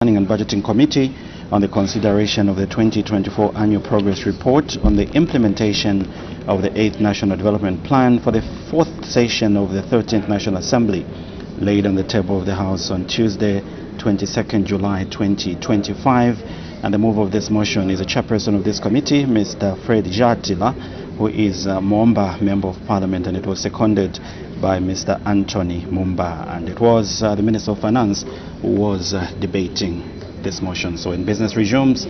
Planning and Budgeting Committee on the consideration of the 2024 Annual Progress Report on the implementation of the 8th National Development Plan for the 4th session of the 13th National Assembly, laid on the table of the House on Tuesday, 22nd July 2025. And the mover of this motion is the chairperson of this committee, Mr. Fred Jatila, who is a Momba Member of Parliament, and it was seconded by Mr. Anthony Mumba, and it was the Minister of Finance who was debating this motion. So in business resumes,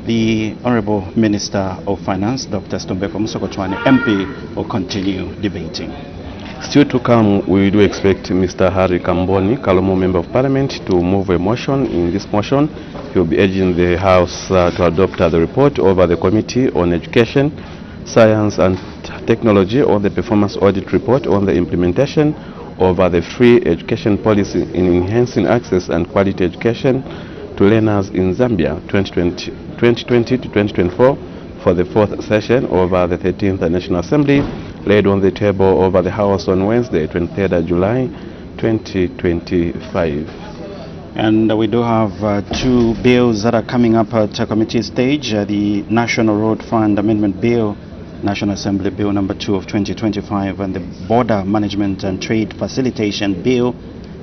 the Honorable Minister of Finance, Dr. Stumbeko Musokotwane, MP, will continue debating. Still to come, we do expect Mr. Harry Kamboni, Kalomo Member of Parliament, to move a motion. In this motion, he will be urging the House to adopt the report over the Committee on Education, Science and Technology on the performance audit report on the implementation of the free education policy in enhancing access and quality education to learners in Zambia 2020 to 2024 for the 4th session of the 13th National Assembly, laid on the table over the House on Wednesday, 23rd July 2025. And we do have two bills that are coming up at committee stage. The National Road Fund Amendment Bill, National Assembly Bill number 2 of 2025, and the Border Management and Trade Facilitation Bill,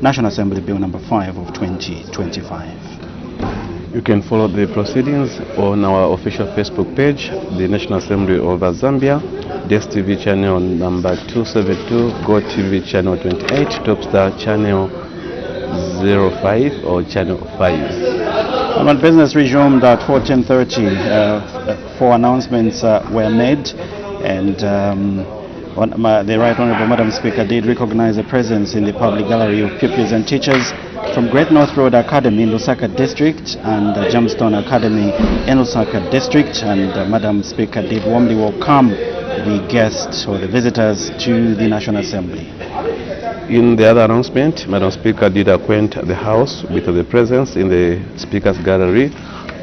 National Assembly Bill number 5 of 2025. You can follow the proceedings on our official Facebook page, the National Assembly of Zambia, DSTV channel number 272, GoTV channel 28, Topstar channel 05 or channel 5. When business resumed at 14:30, 4 announcements were made, and the Right Honourable Madam Speaker did recognize the presence in the public gallery of pupils and teachers from Great North Road Academy in Lusaka District and Gemstone Academy in Lusaka District, and Madam Speaker did warmly welcome the guests or the visitors to the National Assembly. In the other announcement, Madam Speaker did acquaint the House with the presence in the Speaker's Gallery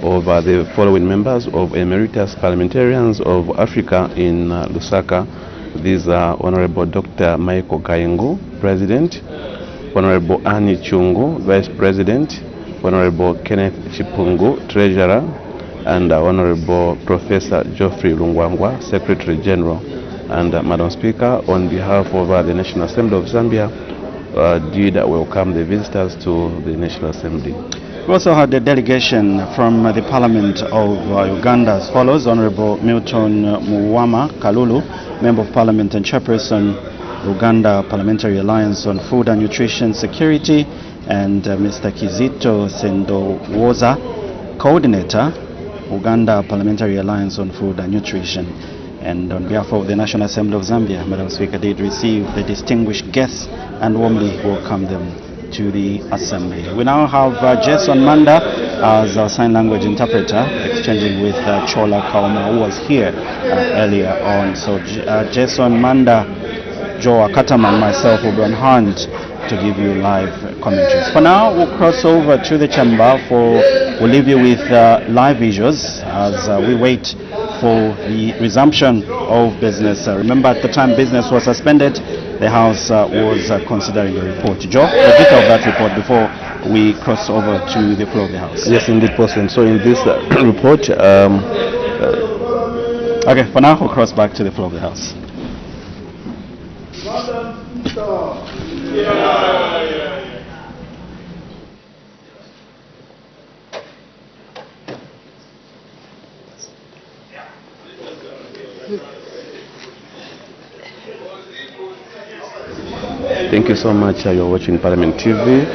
of the following members of Emeritus Parliamentarians of Africa in Lusaka. These are Honorable Dr. Michael Kaingu, President, Honorable Annie Chungu, Vice President, Honorable Kenneth Chipungu, Treasurer, and Honorable Professor Geoffrey Lungwangwa, Secretary General. And Madam Speaker, on behalf of the National Assembly of Zambia, did welcome the visitors to the National Assembly. We also had a delegation from the Parliament of Uganda as follows: Honorable Milton Muwama Kalulu, Member of Parliament and Chairperson, Uganda Parliamentary Alliance on Food and Nutrition Security, and Mr. Kizito Sendowoza, Coordinator, Uganda Parliamentary Alliance on Food and Nutrition. And on behalf of the National Assembly of Zambia, Madam Speaker did receive the distinguished guests and warmly welcome them to the Assembly. We now have Jason Manda as our sign language interpreter, exchanging with Chola Kauma, who was here earlier on. So Jason Manda, Joe Akatama, and myself will be on hand to give you live commentaries. For now, we'll cross over to the chamber we'll leave you with live visuals as we wait for the resumption of business. Remember, at the time business was suspended, the House was considering the report. Joe, the detail of that report before we cross over to the floor of the House. Yes, indeed, President. So in this report... okay, for now, we'll cross back to the floor of the House. Thank you so much. You're watching Parliament TV.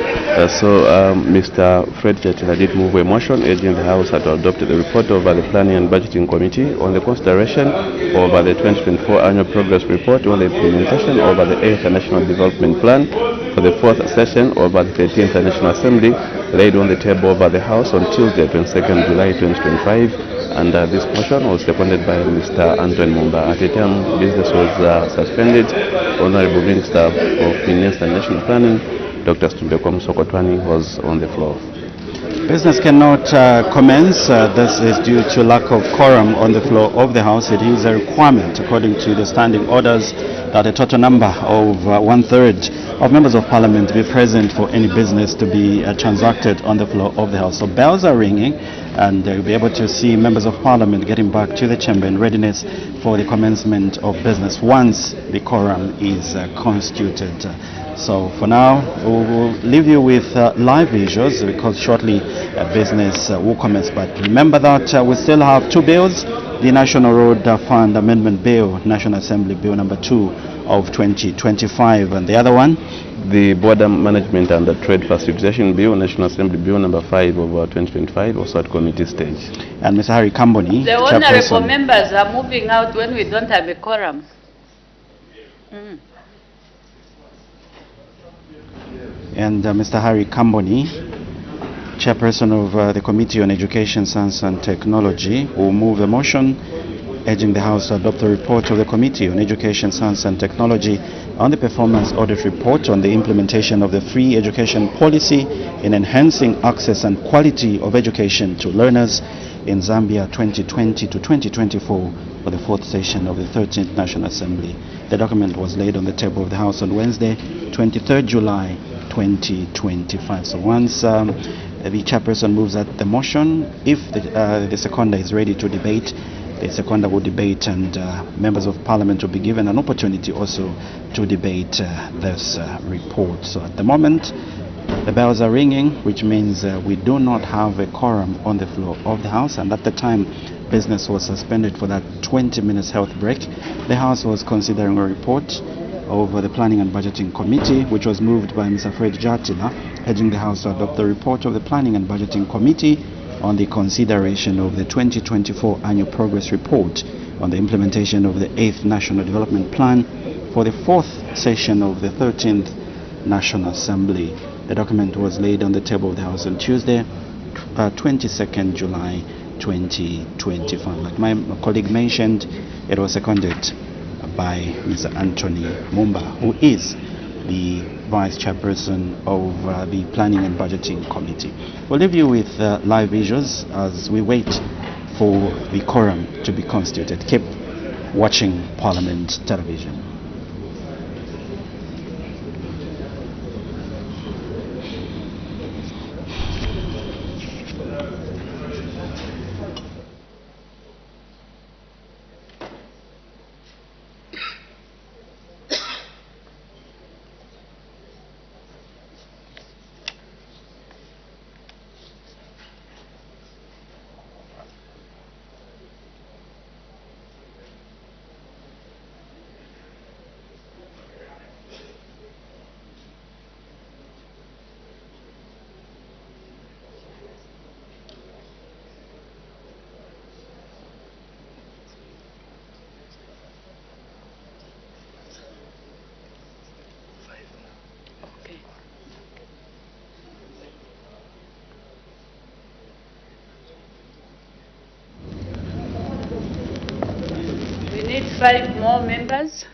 Mr. Fred Jatila did move a motion urging the House to adopt the report over the Planning and Budgeting Committee on the consideration over the 2024 Annual Progress Report on the implementation over the 8th National Development Plan for the 4th session of the 13th National Assembly, laid on the table over the House on Tuesday, 22nd July 2025. And this motion was seconded by Mr. Anthony Mumba. At the time business was suspended, Honorable Minister of Finance and National Planning, Dr. Stumbeko Musokotwane, was on the floor. Business cannot commence. This is due to lack of quorum on the floor of the House. It is a requirement according to the standing orders that a total number of 1/3 of members of parliament be present for any business to be transacted on the floor of the House. So bells are ringing, and you'll be able to see members of parliament getting back to the chamber in readiness for the commencement of business once the quorum is constituted. So for now, we'll leave you with live visuals because shortly business will commence. But remember that we still have two bills: the National Road Fund Amendment Bill, National Assembly Bill number 2 of 2025, and the other one, the Border Management and the Trade Facilitation Bill, National Assembly Bill number 5 of 2025, also at committee stage. And Mr. Harry Kamboni, the honorable members are moving out when we don't have a quorum. And Mr. Harry Kamboni, chairperson of the Committee on Education, Science and Technology, will move a motion urging the House to adopt the report of the Committee on Education, Science and Technology on the performance audit report on the implementation of the free education policy in enhancing access and quality of education to learners in Zambia 2020 to 2024 for the 4th session of the 13th National Assembly. The document was laid on the table of the House on Wednesday, 23rd July 2025. So once the chairperson moves at the motion, if the seconder is ready to debate, the seconder will debate, and members of parliament will be given an opportunity also to debate this report. So at the moment, the bells are ringing, which means we do not have a quorum on the floor of the House, and at the time business was suspended for that 20 minutes health break, the House was considering a report over the Planning and Budgeting Committee, which was moved by Mr. Fred Jatila, urging the House to adopt the report of the Planning and Budgeting Committee on the consideration of the 2024 Annual Progress Report on the implementation of the 8th National Development Plan for the 4th session of the 13th National Assembly. The document was laid on the table of the House on Tuesday, 22nd July 2025. Like my colleague mentioned, it was seconded by Mr. Anthony Mumba, who is the Vice Chairperson of the Planning and Budgeting Committee. We'll leave you with live visuals as we wait for the quorum to be constituted. Keep watching Parliament Television. We need 5 more members.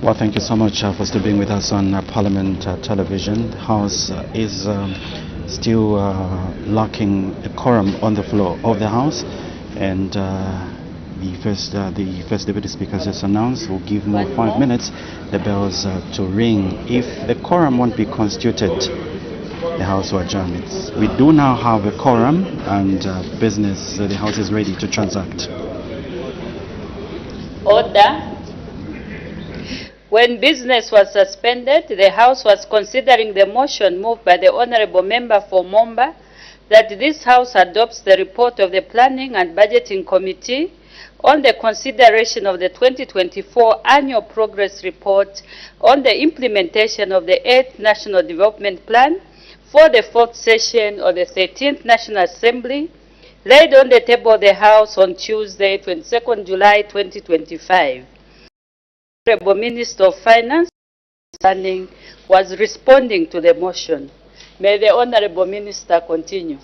Well, thank you so much for still being with us on Parliament Television. The House is still lacking a quorum on the floor of the House, and the first Deputy Speaker just announced will give more 5 minutes the bells to ring. If the quorum won't be constituted, the House will adjourn. We do now have a quorum, and business, the House is ready to transact. Order. When business was suspended, the House was considering the motion moved by the Honorable Member for Momba that this House adopts the report of the Planning and Budgeting Committee on the consideration of the 2024 Annual Progress Report on the implementation of the 8th National Development Plan for the 4th session of the 13th National Assembly, laid on the table of the House on Tuesday, 22nd July 2025. The Honorable Minister of Finance was responding to the motion. May the Honorable Minister continue.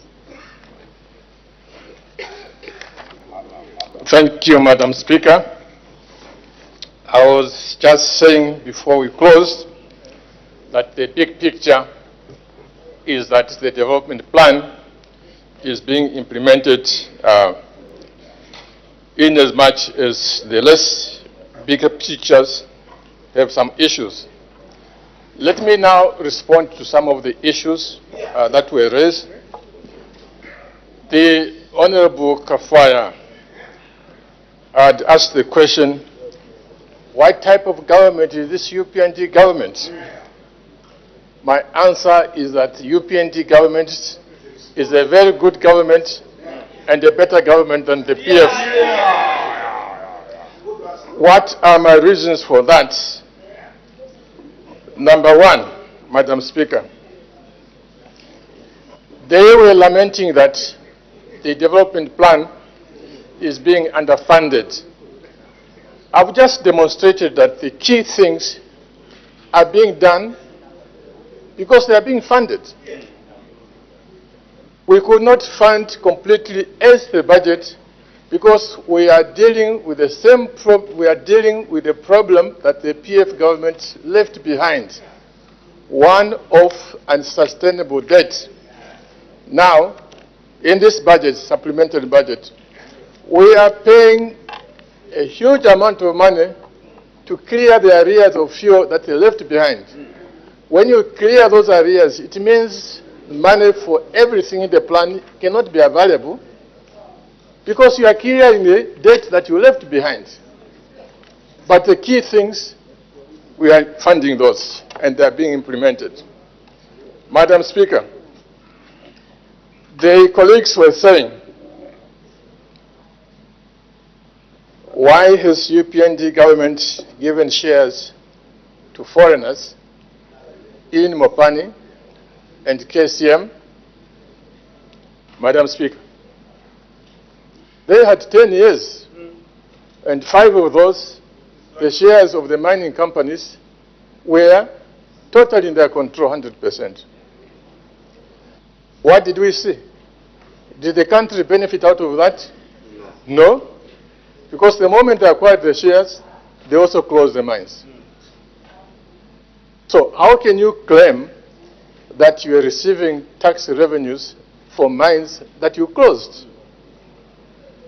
Thank you, Madam Speaker. I was just saying before we closed that the big picture is that the development plan is being implemented in as much as the less bigger pictures have some issues. Let me now respond to some of the issues that were raised. The Honorable Kafwaya had asked the question, what type of government is this UPND government? My answer is that UPND government is a very good government and a better government than the PF. What are my reasons for that? Number one, Madam Speaker, they were lamenting that the development plan is being underfunded. I've just demonstrated that the key things are being done because they are being funded. We could not fund completely as the budget because we are dealing with the same the problem that the PF government left behind, one of unsustainable debt. Now, in this budget, supplementary budget, we are paying a huge amount of money to clear the arrears of fuel that they left behind. When you clear those arrears, it means money for everything in the plan cannot be available because you are clearing the debt that you left behind. But the key things, we are funding those and they are being implemented. Madam Speaker, the colleagues were saying, why has UPND government given shares to foreigners in Mopani and KCM? Madam Speaker, they had 10 years, and 5 of those, the shares of the mining companies were totally in their control, 100%. What did we see? Did the country benefit out of that? No. Because the moment they acquired the shares, they also closed the mines. So how can you claim that you are receiving tax revenues for mines that you closed?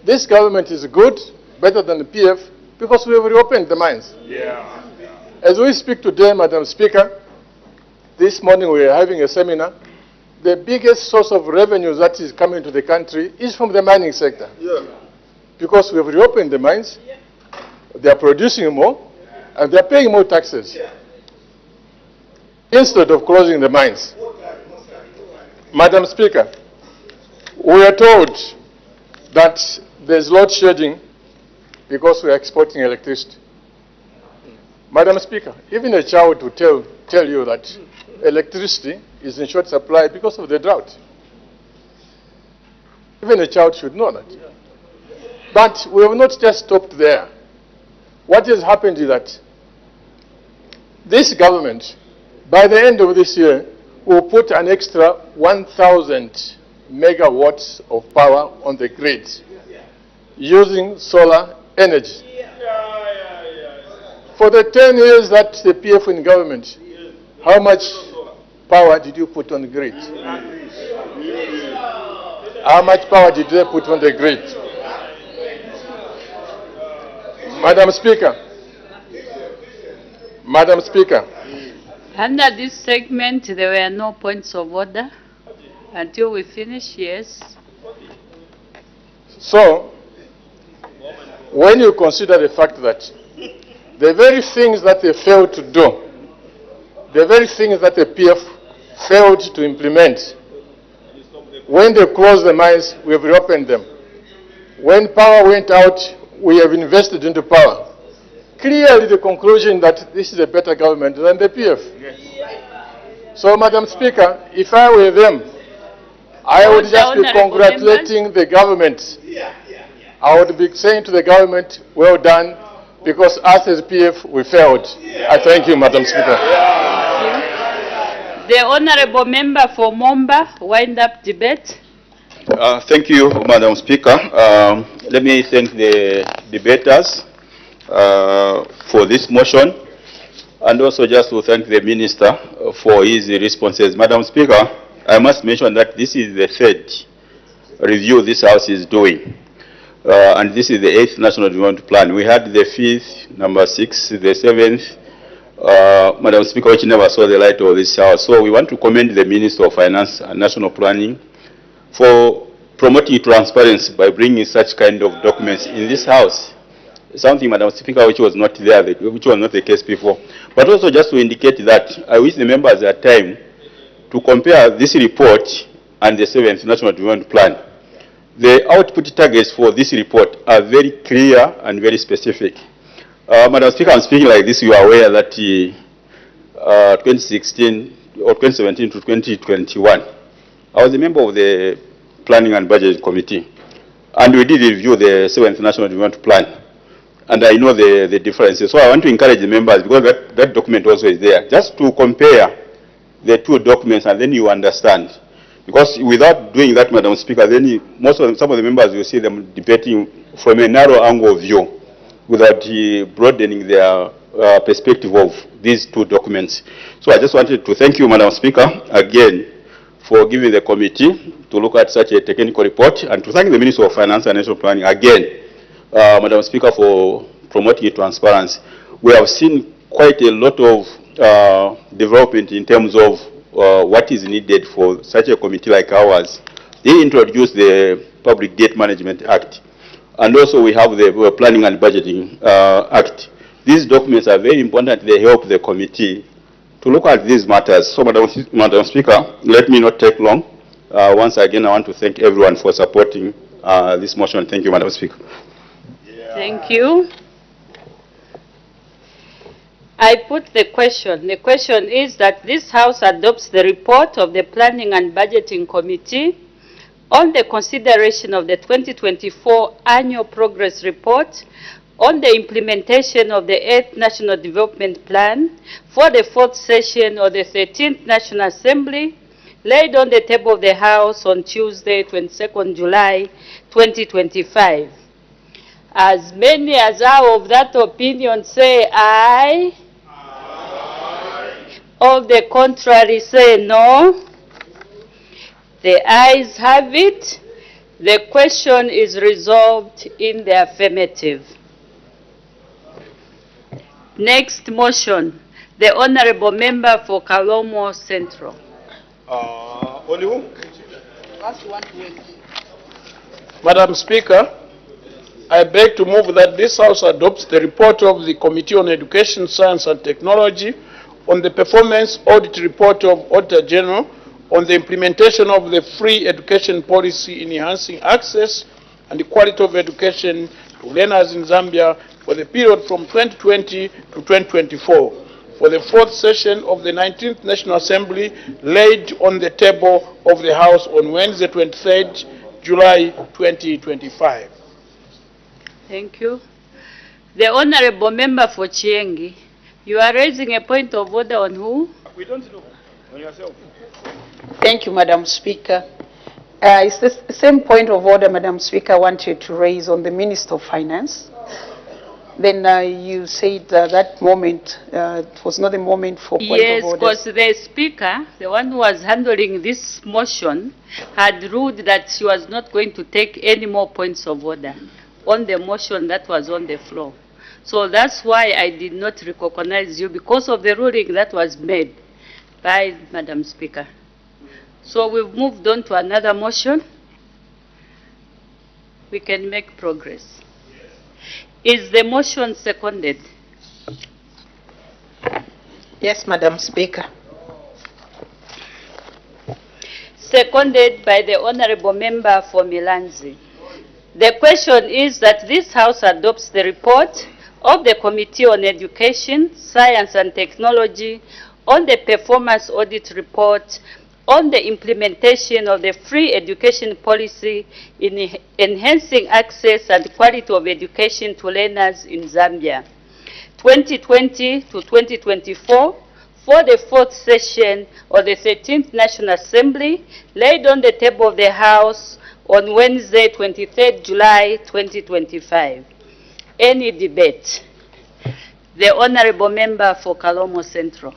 This government is good, better than the PF, because we have reopened the mines. Yeah. As we speak today, Madam Speaker, this morning we are having a seminar. The biggest source of revenues that is coming to the country is from the mining sector. Yeah. Because we have reopened the mines, they are producing more, and they are paying more taxes. Yeah. Instead of closing the mines. Madam Speaker, we are told that there's load shedding because we are exporting electricity. Madam Speaker, even a child will tell you that electricity is in short supply because of the drought. Even a child should know that. But we have not just stopped there. What has happened is that this government, by the end of this year, will put an extra 1,000 megawatts of power on the grid using solar energy. For the 10 years that the PF in government, how much power did you put on the grid? How much power did they put on the grid? Madam Speaker. Under this segment, there were no points of order until we finish, yes. So, when you consider the fact that the very things that they failed to do, the very things that the PF failed to implement, when they closed the mines, we have reopened them. When power went out, we have invested into power. Clearly the conclusion that this is a better government than the PF. Yes. So, Madam Speaker, if I were them, I would just be congratulating the government. I would be saying to the government, well done, because us as PF, we failed. I thank you, Madam Speaker. The Honourable Member for Momba, wind up debate. Thank you, Madam Speaker. Let me thank the debaters for this motion, and also just to thank the Minister for his responses. Madam Speaker, I must mention that this is the third review this House is doing, and this is the 8th National Development Plan. We had the 5th, number 6, the 7th, Madam Speaker, which never saw the light of this House. So we want to commend the Minister of Finance and National Planning for promoting transparency by bringing such kind of documents in this House. Something, Madam Speaker, which was not there, which was not the case before. But also just to indicate that I wish the members had time to compare this report and the 7th National Development Plan. The output targets for this report are very clear and very specific. Madam Speaker, I'm speaking like this. You are aware that 2016 or 2017 to 2021, I was a member of the Planning and Budget Committee, and we did review the 7th National Development Plan, and I know the differences. So I want to encourage the members, because that document also is there, just to compare the two documents, and then you understand. Because without doing that, Madam Speaker, then some of the members will see them debating from a narrow angle of view, without broadening their perspective of these two documents. So I just wanted to thank you, Madam Speaker, again, for giving the committee to look at such a technical report, and to thank the Minister of Finance and National Planning again, Madam Speaker, for promoting transparency. We have seen quite a lot of development in terms of what is needed for such a committee like ours. They introduced the Public Debt Management Act, and also we have the Planning and Budgeting Act. These documents are very important. They help the committee to look at these matters. So, Madam Speaker, let me not take long. Once again, I want to thank everyone for supporting this motion. Thank you, Madam Speaker. Thank you. I put the question. The question is that this House adopts the report of the Planning and Budgeting Committee on the consideration of the 2024 Annual Progress Report on the implementation of the 8th National Development Plan for the 4th session of the 13th National Assembly, laid on the table of the House on Tuesday, 22nd July, 2025. As many as are of that opinion say aye. Aye. Of the contrary say no. The ayes have it. The question is resolved in the affirmative. Next motion, the Honorable Member for Kalomo Central. Madam Speaker, I beg to move that this House adopts the report of the Committee on Education, Science and Technology on the performance audit report of Auditor General on the implementation of the free education policy in enhancing access and the quality of education to learners in Zambia for the period from 2020 to 2024 for the 4th session of the 19th National Assembly, laid on the table of the House on Wednesday, 23rd July 2025. Thank you. The Honorable Member for Chiengi, you are raising a point of order on who? We don't know. On yourself. Thank you, Madam Speaker. It's the same point of order, Madam Speaker, I wanted to raise on the Minister of Finance. Then you said that moment, it was not a moment for point of order. Yes, because the Speaker, the one who was handling this motion, had ruled that she was not going to take any more points of order on the motion that was on the floor. So that's why I did not recognize you, because of the ruling that was made by Madam Speaker. So we've moved on to another motion. We can make progress. Is the motion seconded? Yes, Madam Speaker. Seconded by the Honorable Member for Milanzi. The question is that this House adopts the report of the Committee on Education, Science and Technology on the performance audit report on the implementation of the free education policy in enhancing access and quality of education to learners in Zambia, 2020 to 2024, for the 4th session of the 13th National Assembly, laid on the table of the House on Wednesday, 23rd July 2025. Any debate? The Honorable Member for Kalomo Central.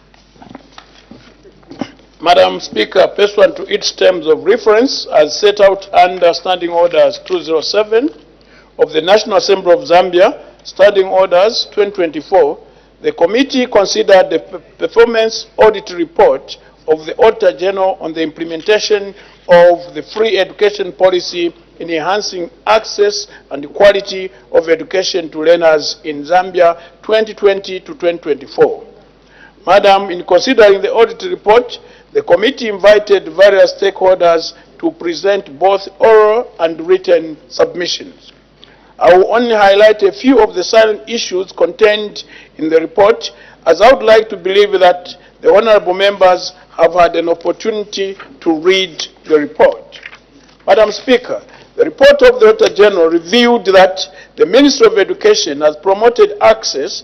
Madam Speaker, pursuant to its terms of reference as set out under Standing Orders 207 of the National Assembly of Zambia, Standing Orders 2024, the committee considered the performance audit report of the Auditor General on the implementation of the free education policy in enhancing access and quality of education to learners in Zambia 2020 to 2024. Madam, in considering the audit report, the committee invited various stakeholders to present both oral and written submissions. I will only highlight a few of the salient issues contained in the report, as I would like to believe that the honorable members have had an opportunity to read the report. Madam Speaker, the report of the Auditor General revealed that the Ministry of Education has promoted access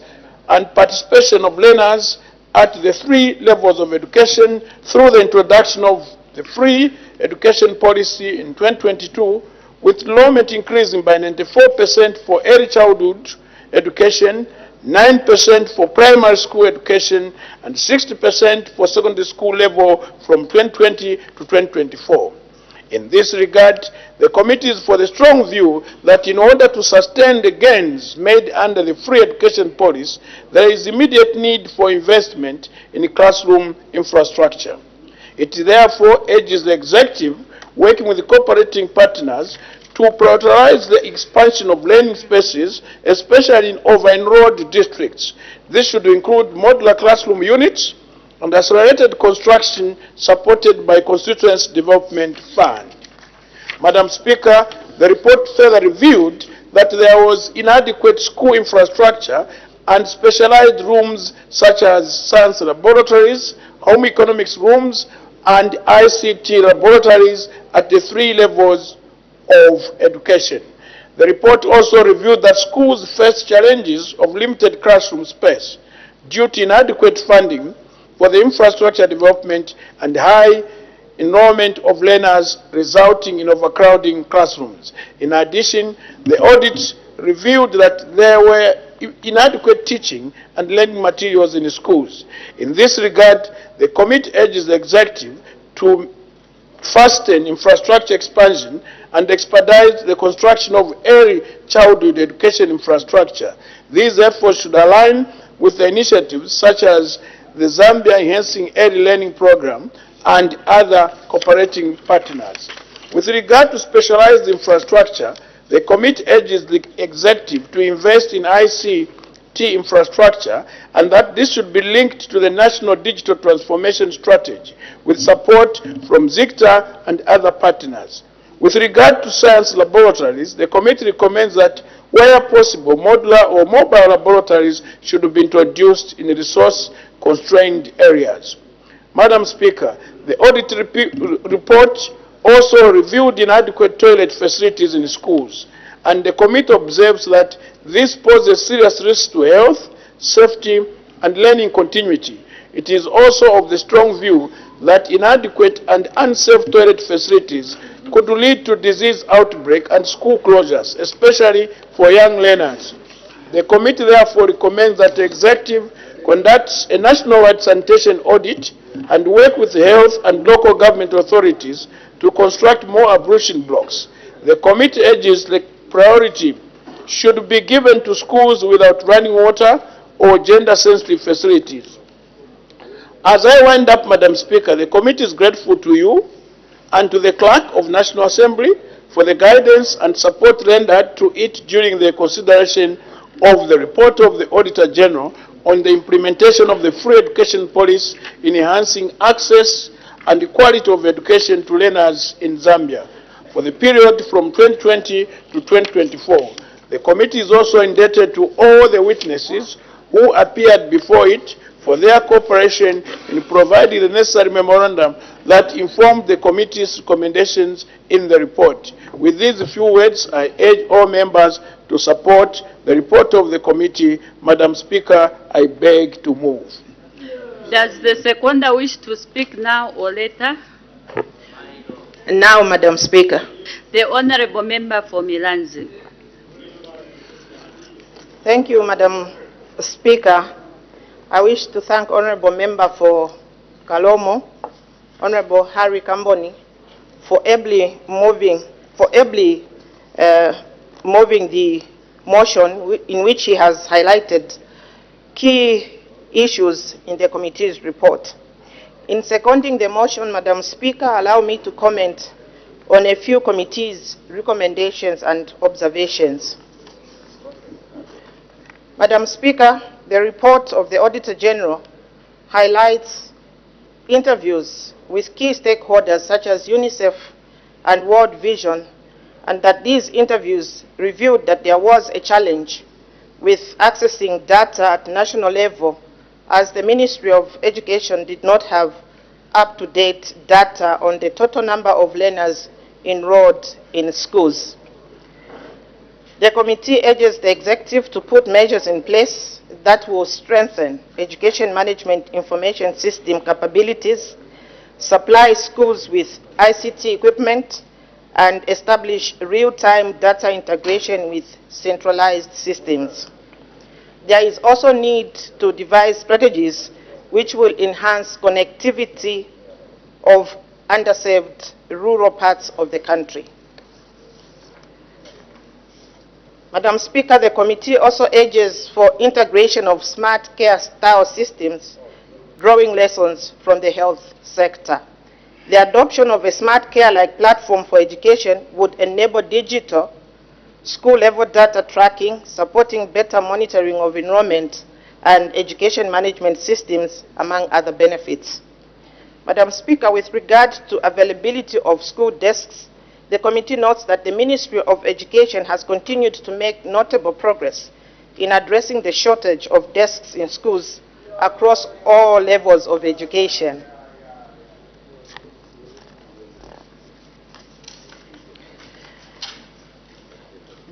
and participation of learners at the 3 levels of education through the introduction of the free education policy in 2022, with enrollment increasing by 94% for early childhood education, 9% for primary school education, and 60% for secondary school level from 2020 to 2024. In this regard, the committee is for the strong view that in order to sustain the gains made under the free education policy, there is immediate need for investment in classroom infrastructure. It therefore urges the executive, working with the cooperating partners, to prioritize the expansion of learning spaces, especially in over-enrolled districts. This should include modular classroom units and accelerated construction supported by Constituency Development Fund. Madam Speaker, the report further revealed that there was inadequate school infrastructure and specialized rooms such as science laboratories, home economics rooms, and ICT laboratories at the 3 levels of education. The report also reviewed that schools face challenges of limited classroom space due to inadequate funding for the infrastructure development and high enrollment of learners, resulting in overcrowding classrooms. In addition, the audit revealed that there were inadequate teaching and learning materials in schools. In this regard, the committee urges the executive to fasten infrastructure expansion and expedite the construction of early childhood education infrastructure. These efforts should align with the initiatives such as the Zambia Enhancing Early Learning Program and other cooperating partners. With regard to specialized infrastructure, the committee urges the executive to invest in ICT infrastructure and that this should be linked to the National Digital Transformation Strategy with support from ZICTA and other partners. With regard to science laboratories, the committee recommends that where possible, modular or mobile laboratories should be introduced in resource-constrained areas. Madam Speaker, the audit report also reviewed inadequate toilet facilities in schools, and the committee observes that this poses serious risk to health, safety, and learning continuity. It is also of the strong view that inadequate and unsafe toilet facilities could lead to disease outbreak and school closures, especially for young learners. The committee therefore recommends that the executive conducts a nationwide sanitation audit and work with health and local government authorities to construct more ablution blocks. The committee urges the priority should be given to schools without running water or gender-sensitive facilities. As I wind up, Madam Speaker, the committee is grateful to you and to the Clerk of National Assembly for the guidance and support rendered to it during the consideration of the report of the Auditor General on the implementation of the free education policy in enhancing access and the quality of education to learners in Zambia for the period from 2020 to 2024. The committee is also indebted to all the witnesses who appeared before it for their cooperation in providing the necessary memorandum that informed the committee's recommendations in the report. With these few words, I urge all members to support the report of the committee. Madam Speaker, I beg to move. Does the seconder wish to speak now or later? Now, Madam Speaker. The Honorable Member for Milanzi. Thank you, Madam Speaker. I wish to thank Honorable Member for Kalomo, Honorable Harry Kamboni, for ably moving the motion in which he has highlighted key issues in the committee's report. In seconding the motion, Madam Speaker, allow me to comment on a few committee's recommendations and observations. Madam Speaker, the report of the Auditor General highlights interviews with key stakeholders such as UNICEF and World Vision, and that these interviews revealed that there was a challenge with accessing data at national level, as the Ministry of Education did not have up-to-date data on the total number of learners enrolled in schools. The committee urges the executive to put measures in place that will strengthen education management information system capabilities, supply schools with ICT equipment, and establish real-time data integration with centralized systems. There is also need to devise strategies which will enhance connectivity of underserved rural parts of the country. Madam Speaker, the committee also urges for integration of smart care style systems, drawing lessons from the health sector. The adoption of a smart care-like platform for education would enable digital school-level data tracking, supporting better monitoring of enrollment and education management systems, among other benefits. Madam Speaker, with regard to availability of school desks, the committee notes that the Ministry of Education has continued to make notable progress in addressing the shortage of desks in schools across all levels of education.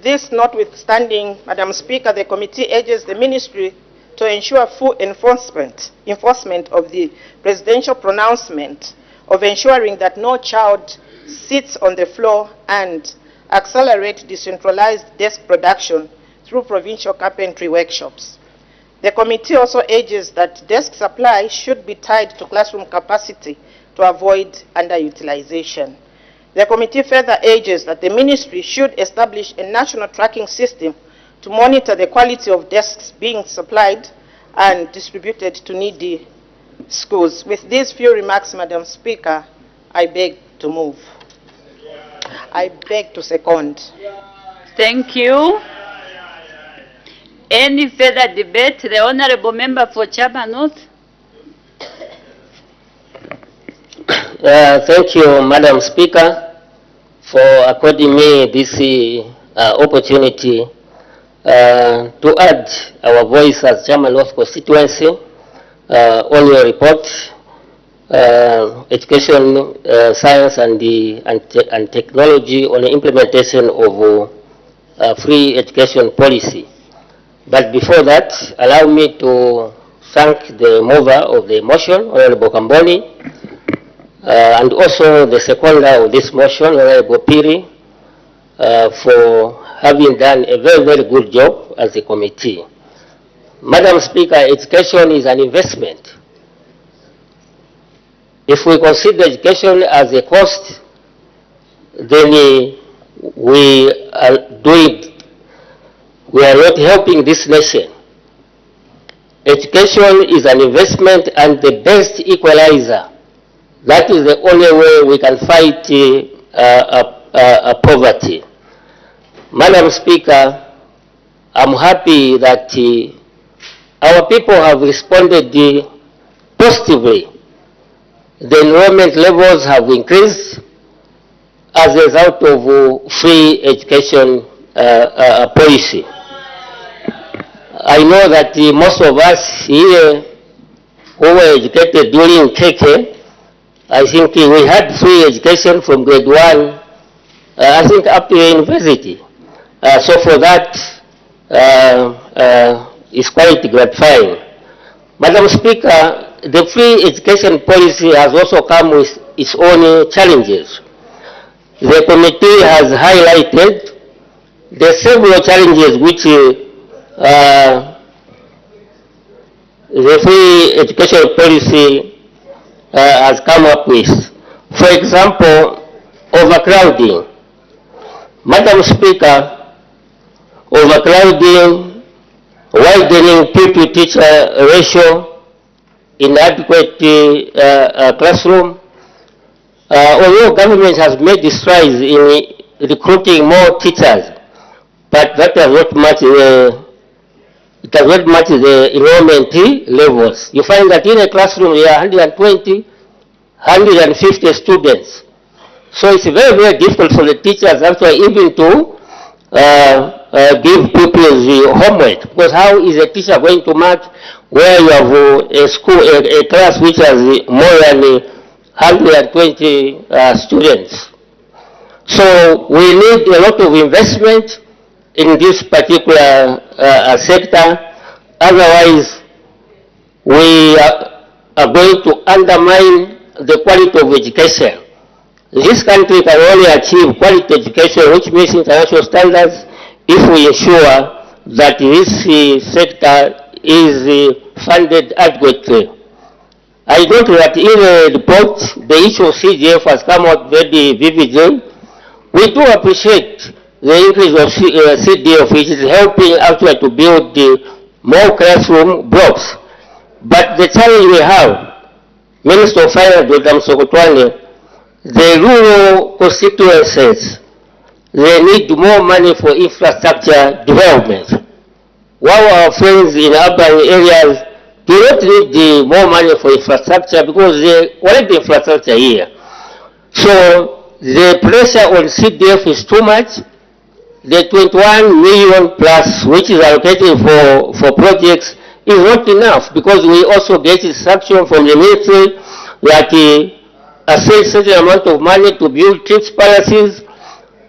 This notwithstanding, Madam Speaker, the committee urges the Ministry to ensure full enforcement of the presidential pronouncement of ensuring that no child sits on the floor, and accelerate decentralized desk production through provincial carpentry workshops. The committee also urges that desk supply should be tied to classroom capacity to avoid underutilization. The committee further urges that the ministry should establish a national tracking system to monitor the quality of desks being supplied and distributed to needy schools. With these few remarks, Madam Speaker, I beg to move. I beg to second. Thank you. Any further debate? The Honorable Member for Chaba North. Thank you, Madam Speaker, for according me this opportunity to add our voice as Chaba North constituency on your report, education, science and technology on the implementation of free education policy. But before that, allow me to thank the mover of the motion, Honorable Kamboni, and also the seconder of this motion, Honorable Piri, for having done a very, very good job as a committee. Madam Speaker, education is an investment. If we consider education as a cost, then we are not helping this nation. Education is an investment and the best equalizer. That is the only way we can fight poverty. Madam Speaker, I'm happy that our people have responded positively. The enrollment levels have increased as a result of free education policy. I know that most of us here who were educated during KK, I think we had free education from grade 1, I think up to university. So for that, it's quite gratifying. Madam Speaker, the free education policy has also come with its own challenges. the committee has highlighted the several challenges which the free education policy has come up with. For example, overcrowding. Madam Speaker, overcrowding, widening pupil-teacher ratio, inadequate classroom. Although government has made strides in recruiting more teachers, but that does not match it does not match the enrollment levels. You find that in a classroom there are 120, 150 students. So it's very, very difficult for the teachers actually even to give pupils the homework. Because how is a teacher going to mark where you have a class which has more than 120 students? So we need a lot of investment in this particular sector. Otherwise, we are going to undermine the quality of education. This country can only achieve quality education, which means international standards, if we ensure that this sector is funded adequately. I note that in the report, the issue of CGF has come out very vividly. We do appreciate the increase of CDF, which is helping actually to build more classroom blocks. But the challenge we have, Minister of Finance, Dr. Sokotwane, the rural constituencies, they need more money for infrastructure development. While our friends in urban areas do not need more money for infrastructure because they already infrastructure here. So the pressure on CDF is too much. The 21 million plus which is allocated for projects is not enough because we also get instruction from the military that assess certain amount of money to build troops palaces,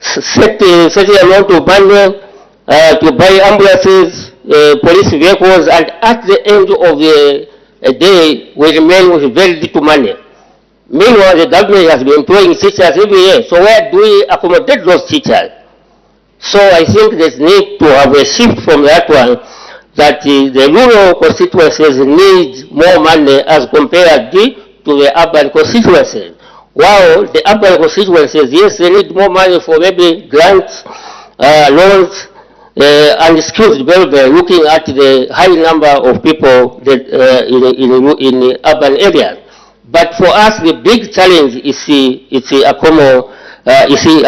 certain amount of money to buy ambulances, police vehicles, and at the end of the day we remain with very little money. Meanwhile, the government has been employing teachers every year, so where do we accommodate those teachers? So I think there's need to have a shift from that one, that the rural constituencies need more money as compared to the urban constituencies. While the urban constituencies, yes, they need more money for maybe grants, loans, and skills development, looking at the high number of people that, in urban areas. But for us, the big challenge is the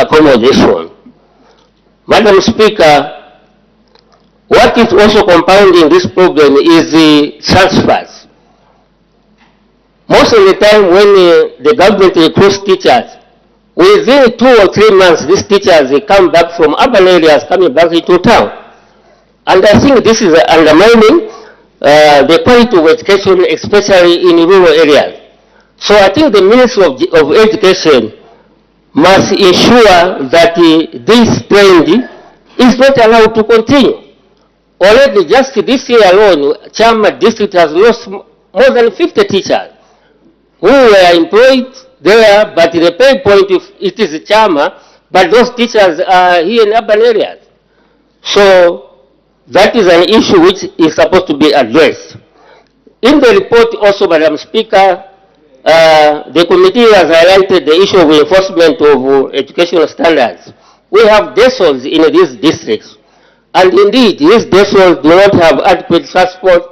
accommodation. Madam Speaker, what is also compounding this problem is the transfers. Most of the time when the government recruits teachers, within 2 or 3 months, these teachers they come back from urban areas coming back into town. And I think this is undermining the quality of education, especially in rural areas. So I think the Ministry of Education must ensure that this trend is not allowed to continue. Already just this year alone, Chama district has lost more than 50 teachers who were employed there, but the pay point, it is Chama, but those teachers are here in urban areas. So that is an issue which is supposed to be addressed. In the report also, Madam Speaker, the committee has highlighted the issue of enforcement of educational standards. We have DESOLs in these districts, and indeed these DESOLs do not have adequate transport.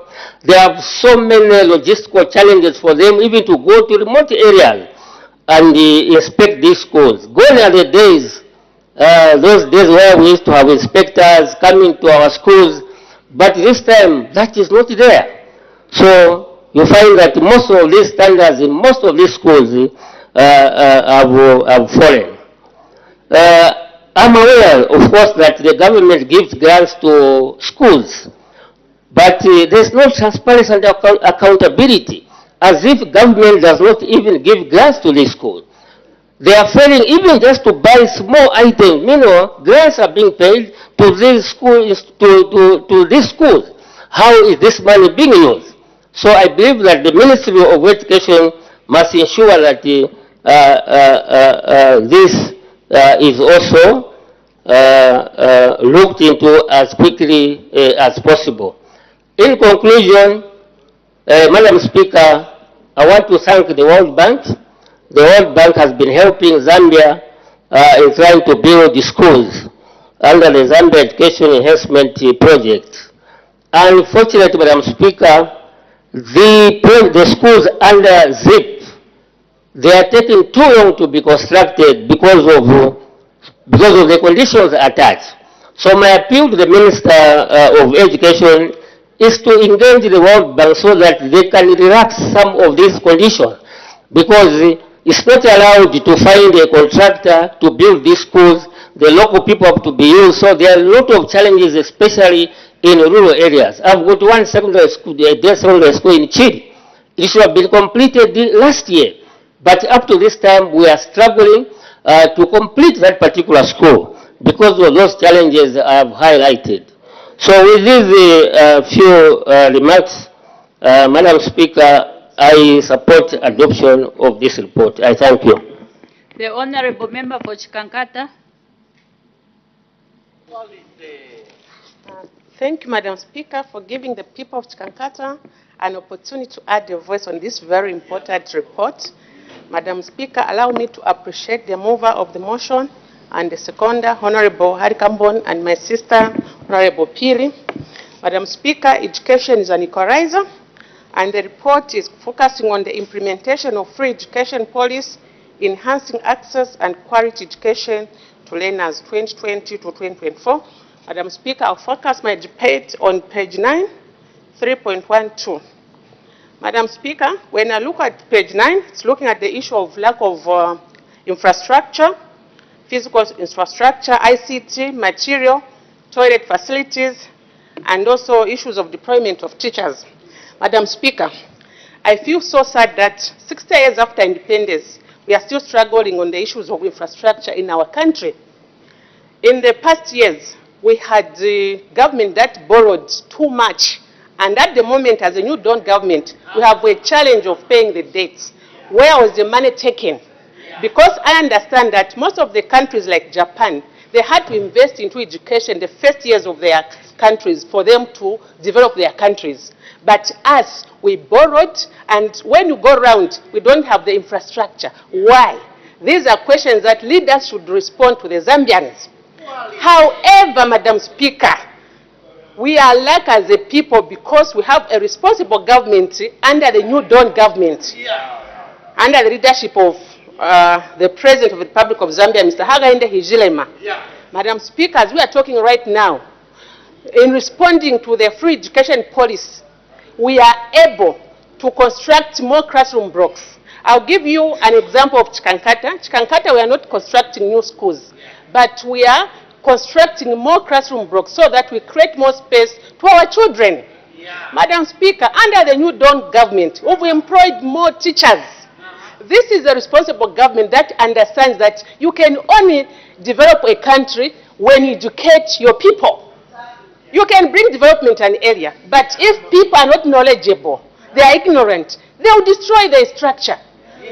There are so many logistical challenges for them even to go to remote areas and inspect these schools. Gone are the days, those days where we used to have inspectors coming to our schools, but this time that is not there. So you find that most of these standards in most of these schools have fallen. I'm aware, of course, that the government gives grants to schools, but there's no transparency and accountability, as if government does not even give grants to these schools. They are failing even just to buy small items. Meanwhile, grants are being paid to these schools. To these schools. How is this money being used? So I believe that the Ministry of Education must ensure that this is also looked into as quickly as possible. In conclusion, Madam Speaker, I want to thank the World Bank. The World Bank has been helping Zambia in trying to build the schools under the Zambia Education Enhancement Project. Unfortunately, Madam Speaker, the schools under ZIP, they are taking too long to be constructed because of the conditions attached. So my appeal to the Minister of Education is to engage the World Bank so that they can relax some of these conditions, because it's not allowed to find a contractor to build these schools. The local people have to be used, so there are a lot of challenges, especially in rural areas. I've got one secondary school, secondary school in Chile. It should have been completed last year, but up to this time we are struggling to complete that particular school because of those challenges I have highlighted. So with these few remarks, Madam Speaker, I support adoption of this report. I thank you. The Honorable Member for Chikankata. Thank you, Madam Speaker, for giving the people of Chikankata an opportunity to add a voice on this very important report. Madam Speaker, allow me to appreciate the mover of the motion and the seconder, Honorable Harikambon, and my sister, Honorable Piri. Madam Speaker, education is an equalizer, and the report is focusing on the implementation of free education policy, enhancing access and quality education to learners 2020 to 2024. Madam Speaker, I'll focus my debate on page 9, 3.12. Madam Speaker, when I look at page 9, it's looking at the issue of lack of infrastructure, physical infrastructure, ICT, material, toilet facilities, and also issues of deployment of teachers. Madam Speaker, I feel so sad that 60 years after independence, we are still struggling on the issues of infrastructure in our country. In the past years, we had the government that borrowed too much. And at the moment, as a new Dawn government, we have a challenge of paying the debts. Where was the money taken? Because I understand that most of the countries like Japan, they had to invest into education the first years of their countries for them to develop their countries. But us, we borrowed, and when you go around, we don't have the infrastructure. Why? These are questions that leaders should respond to the Zambians. However, Madam Speaker, we are lack as a people because we have a responsible government under the new Dawn government, under the leadership of the President of the Republic of Zambia, Mr. Hakainde Hichilema. Madam Speaker, as we are talking right now, in responding to the free education policy, we are able to construct more classroom blocks. I'll give you an example of Chikankata. Chikankata, we are not constructing new schools, but we are constructing more classroom blocks so that we create more space to our children. Madam Speaker, under the new Dawn government, we've employed more teachers. This is a responsible government that understands that you can only develop a country when you educate your people. You can bring development in an area, but if people are not knowledgeable, they are ignorant, they will destroy the structure.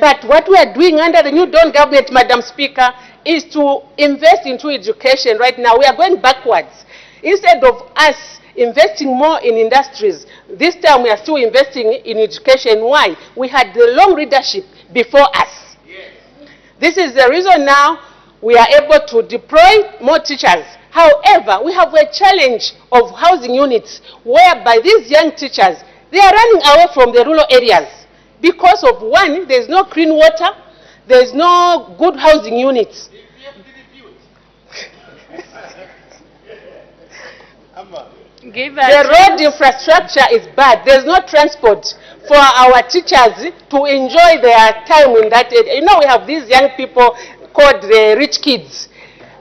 But what we are doing under the new Dawn government, Madam Speaker, is to invest into education right now. We are going backwards. Instead of us investing more in industries, this time we are still investing in education. Why? We had the long leadership before us. This is the reason now we are able to deploy more teachers. However, we have a challenge of housing units whereby these young teachers, they are running away from the rural areas because of one, there is no clean water, there is no good housing units. The road infrastructure is bad. There is no transport for our teachers to enjoy their time in that area. You know, we have these young people called the rich kids.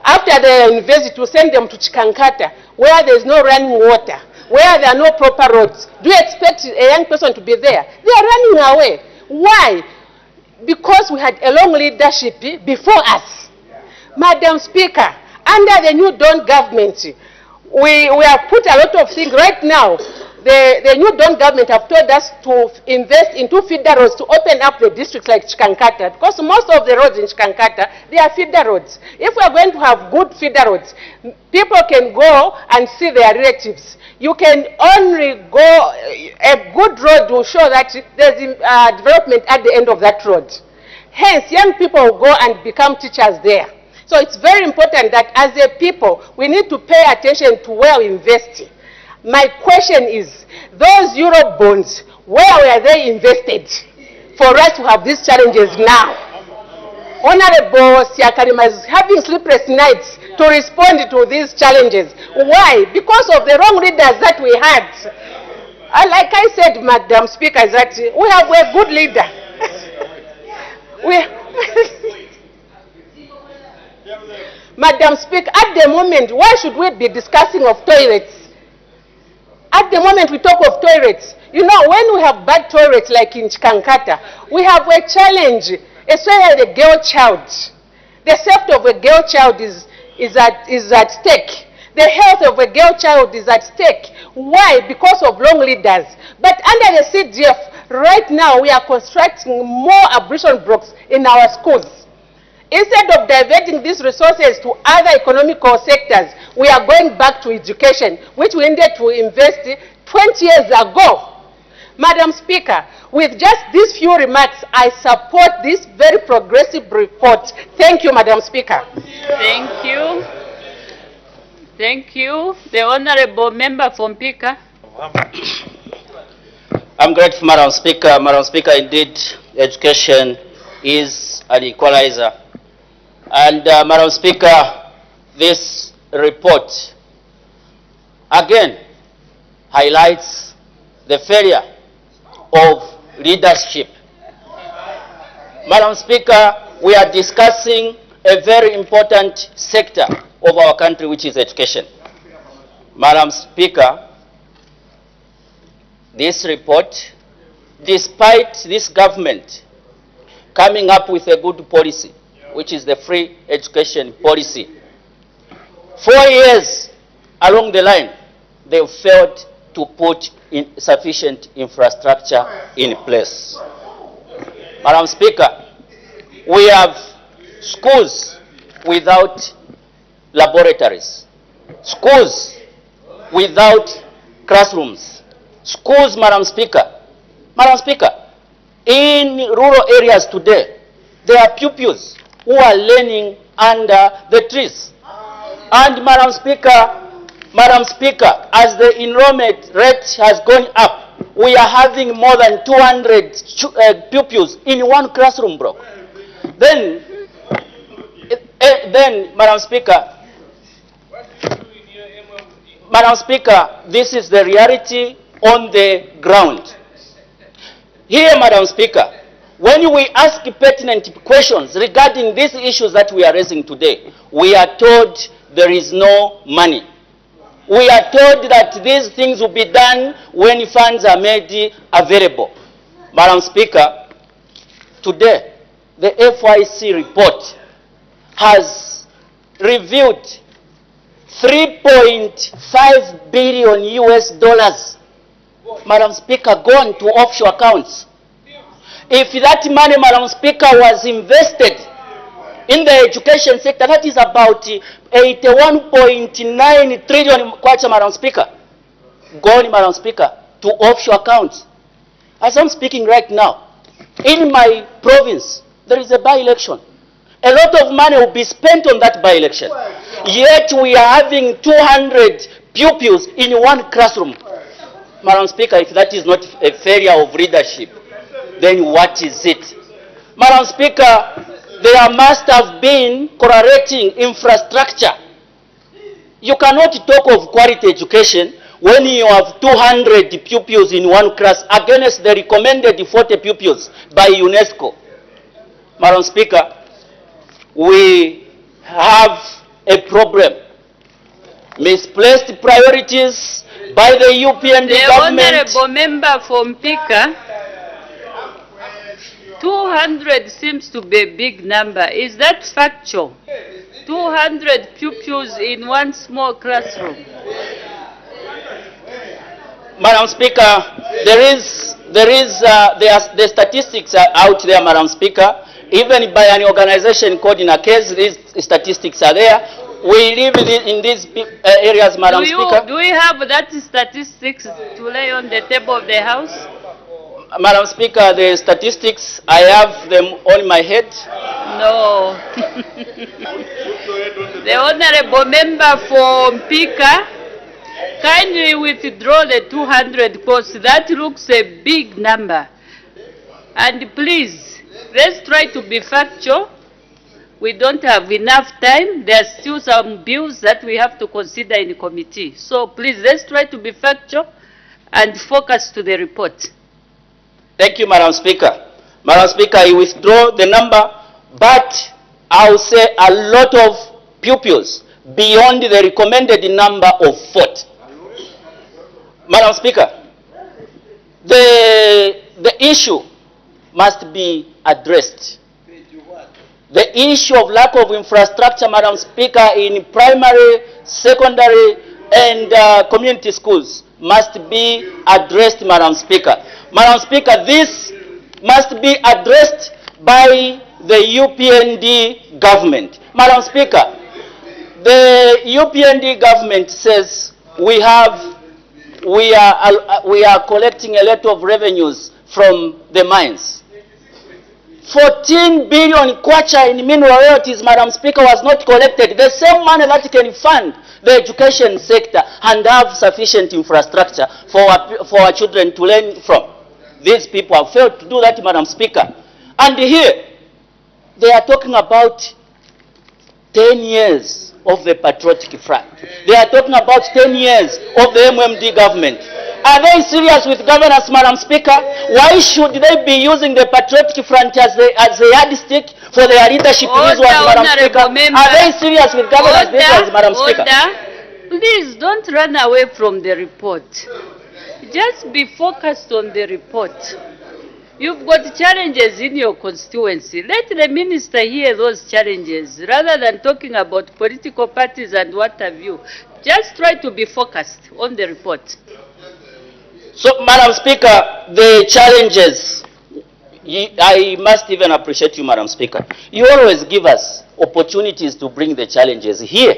After the university, we send them to Chikankata, where there is no running water, where there are no proper roads. Do you expect a young person to be there? They are running away. Why? Because we had a long leadership before us. Madam Speaker, under the new Dawn government, we have put a lot of things right now. the new Dawn government have told us to invest in 2 feeder roads to open up the districts like Chikankata, because most of the roads in Chikankata, they are feeder roads. If we are going to have good feeder roads, people can go and see their relatives. You can only go, a good road will show that there's development at the end of that road. Hence, young people will go and become teachers there. So it's very important that as a people, we need to pay attention to where we invest. My question is, those Euro bonds, where were they invested for us to have these challenges now? Honorable Siakarima is having sleepless nights to respond to these challenges. Why? Because of the wrong leaders that we had. And like I said, Madam Speaker, is that we have a good leader. Madam Speaker, at the moment, why should we be discussing of toilets? At the moment we talk of toilets, you know, when we have bad toilets like in Chikankata, we have a challenge, especially the girl child. The safety of a girl child is at stake. The health of a girl child is at stake. Why? Because of wrong leaders. But under the CDF, right now we are constructing more ablution blocks in our schools. Instead of diverting these resources to other economical sectors, we are going back to education, which we needed to invest 20 years ago. Madam Speaker, with just these few remarks, I support this very progressive report. Thank you, Madam Speaker. Thank you. Thank you. The Honorable Member from Pika. I'm grateful, Madam Speaker. Madam Speaker, indeed, education is an equalizer. And Madam Speaker, this report again highlights the failure of leadership. Madam Speaker, we are discussing a very important sector of our country, which is education. Madam Speaker, this report, despite this government coming up with a good policy, which is the free education policy, 4 years along the line, they failed to put in sufficient infrastructure in place. Madam Speaker, we have schools without laboratories, schools without classrooms, schools, Madam Speaker. Madam Speaker, in rural areas today, there are pupils who are learning under the trees. And Madam Speaker, as the enrollment rate has gone up, we are having more than 200 pupils in one classroom block. Then, Madam Speaker, this is the reality on the ground. Here, Madam Speaker, when we ask pertinent questions regarding these issues that we are raising today, we are told there is no money. We are told that these things will be done when funds are made available. Madam Speaker, today the FYC report has revealed $3.5 billion US, Madam Speaker, gone to offshore accounts. If that money, Madam Speaker, was invested in the education sector, that is about 81.9 trillion, Madam Speaker, gone, Madam Speaker, to offshore accounts. As I'm speaking right now, in my province, there is a by-election. A lot of money will be spent on that by-election. Yet we are having 200 pupils in one classroom. Madam Speaker, if that is not a failure of leadership, then what is it? Madam Speaker, there must have been correlating infrastructure. You cannot talk of quality education when you have 200 pupils in one class against the recommended 40 pupils by UNESCO. Madam Speaker, we have a problem. Misplaced priorities by the European government. The Honorable Member from Pika, 200 seems to be a big number. Is that factual? 200 pupils in one small classroom. Madam Speaker, the statistics are out there, Madam Speaker. Even by an organization called in a case, these statistics are there. We live in these areas, Madam Speaker. Do we have that statistics to lay on the table of the House? Madam Speaker, the statistics, I have them on my head. No. The Honorable Member for Mpika, kindly withdraw the 200 because that looks a big number. And please, let's try to be factual. We don't have enough time. There are still some bills that we have to consider in the committee. So please, let's try to be factual and focus to the report. Thank you, Madam Speaker. Madam Speaker, I withdraw the number, but I'll say a lot of pupils beyond the recommended number of 40. Madam Speaker, the issue must be addressed. The issue of lack of infrastructure, Madam Speaker, in primary, secondary, and community schools must be addressed, Madam Speaker. Madam Speaker, this must be addressed by the UPND government. Madam Speaker, the UPND government says we are collecting a lot of revenues from the mines. 14 billion kwacha in mineral royalties, Madam Speaker, was not collected. The same money that can fund the education sector and have sufficient infrastructure for our children to learn from. These people have failed to do that, Madam Speaker. And here, they are talking about 10 years of the patriotic front. They are talking about 10 years of the MMD government. Are they serious with governance, Madam Speaker? Why should they be using the patriotic front as a yardstick for their leadership in this one, Madam Speaker? Are they serious with governance, Madam Speaker? Please don't run away from the report. Just be focused on the report. You've got challenges in your constituency. Let the minister hear those challenges rather than talking about political parties and what have you. Just try to be focused on the report. So, Madam Speaker, the challenges, I must even appreciate you, Madam Speaker. You always give us opportunities to bring the challenges here.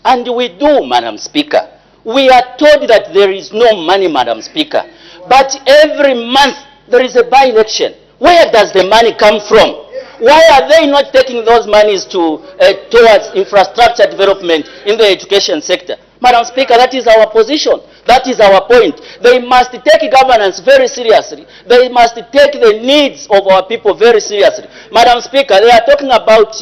And we do, Madam Speaker. We are told that there is no money, Madam Speaker. But every month there is a by-election. Where does the money come from? Why are they not taking those monies towards infrastructure development in the education sector? Madam Speaker, that is our position. That is our point. They must take governance very seriously. They must take the needs of our people very seriously. Madam Speaker, they are talking about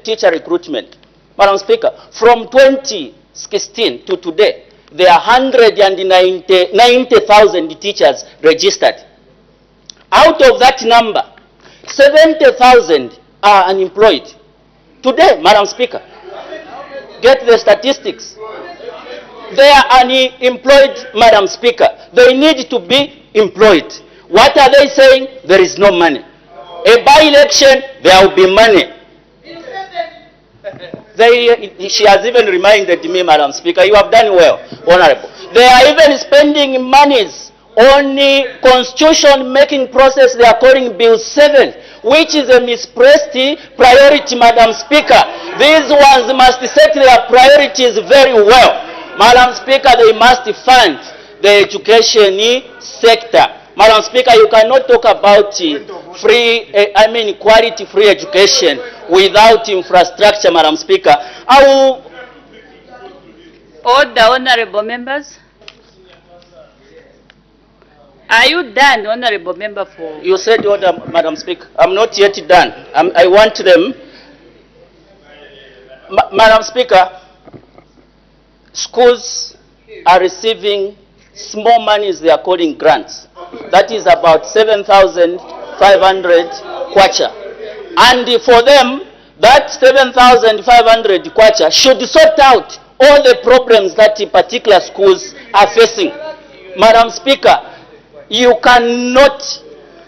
teacher recruitment. Madam Speaker, from 2016 to today, there are 190,000 teachers registered. Out of that number, 70,000 are unemployed. Today, Madam Speaker, get the statistics. They are unemployed, Madam Speaker. They need to be employed. What are they saying? There is no money. A by-election, there will be money. She has even reminded me, Madam Speaker, you have done well, Honorable. They are even spending monies on the constitution-making process they are calling Bill 7, which is a misplaced priority, Madam Speaker. These ones must set their priorities very well. Madam Speaker, they must fund the education sector. Madam Speaker, you cannot talk about quality free education without infrastructure, Madam Speaker. Order, honorable members. Are you done, honorable member for? You said order, Madam Speaker. I'm not yet done. I want them. Madam Speaker, schools are receiving small monies they are calling grants. That is about 7,500 kwacha. And for them, that 7,500 kwacha should sort out all the problems that particular schools are facing. Madam Speaker, you cannot,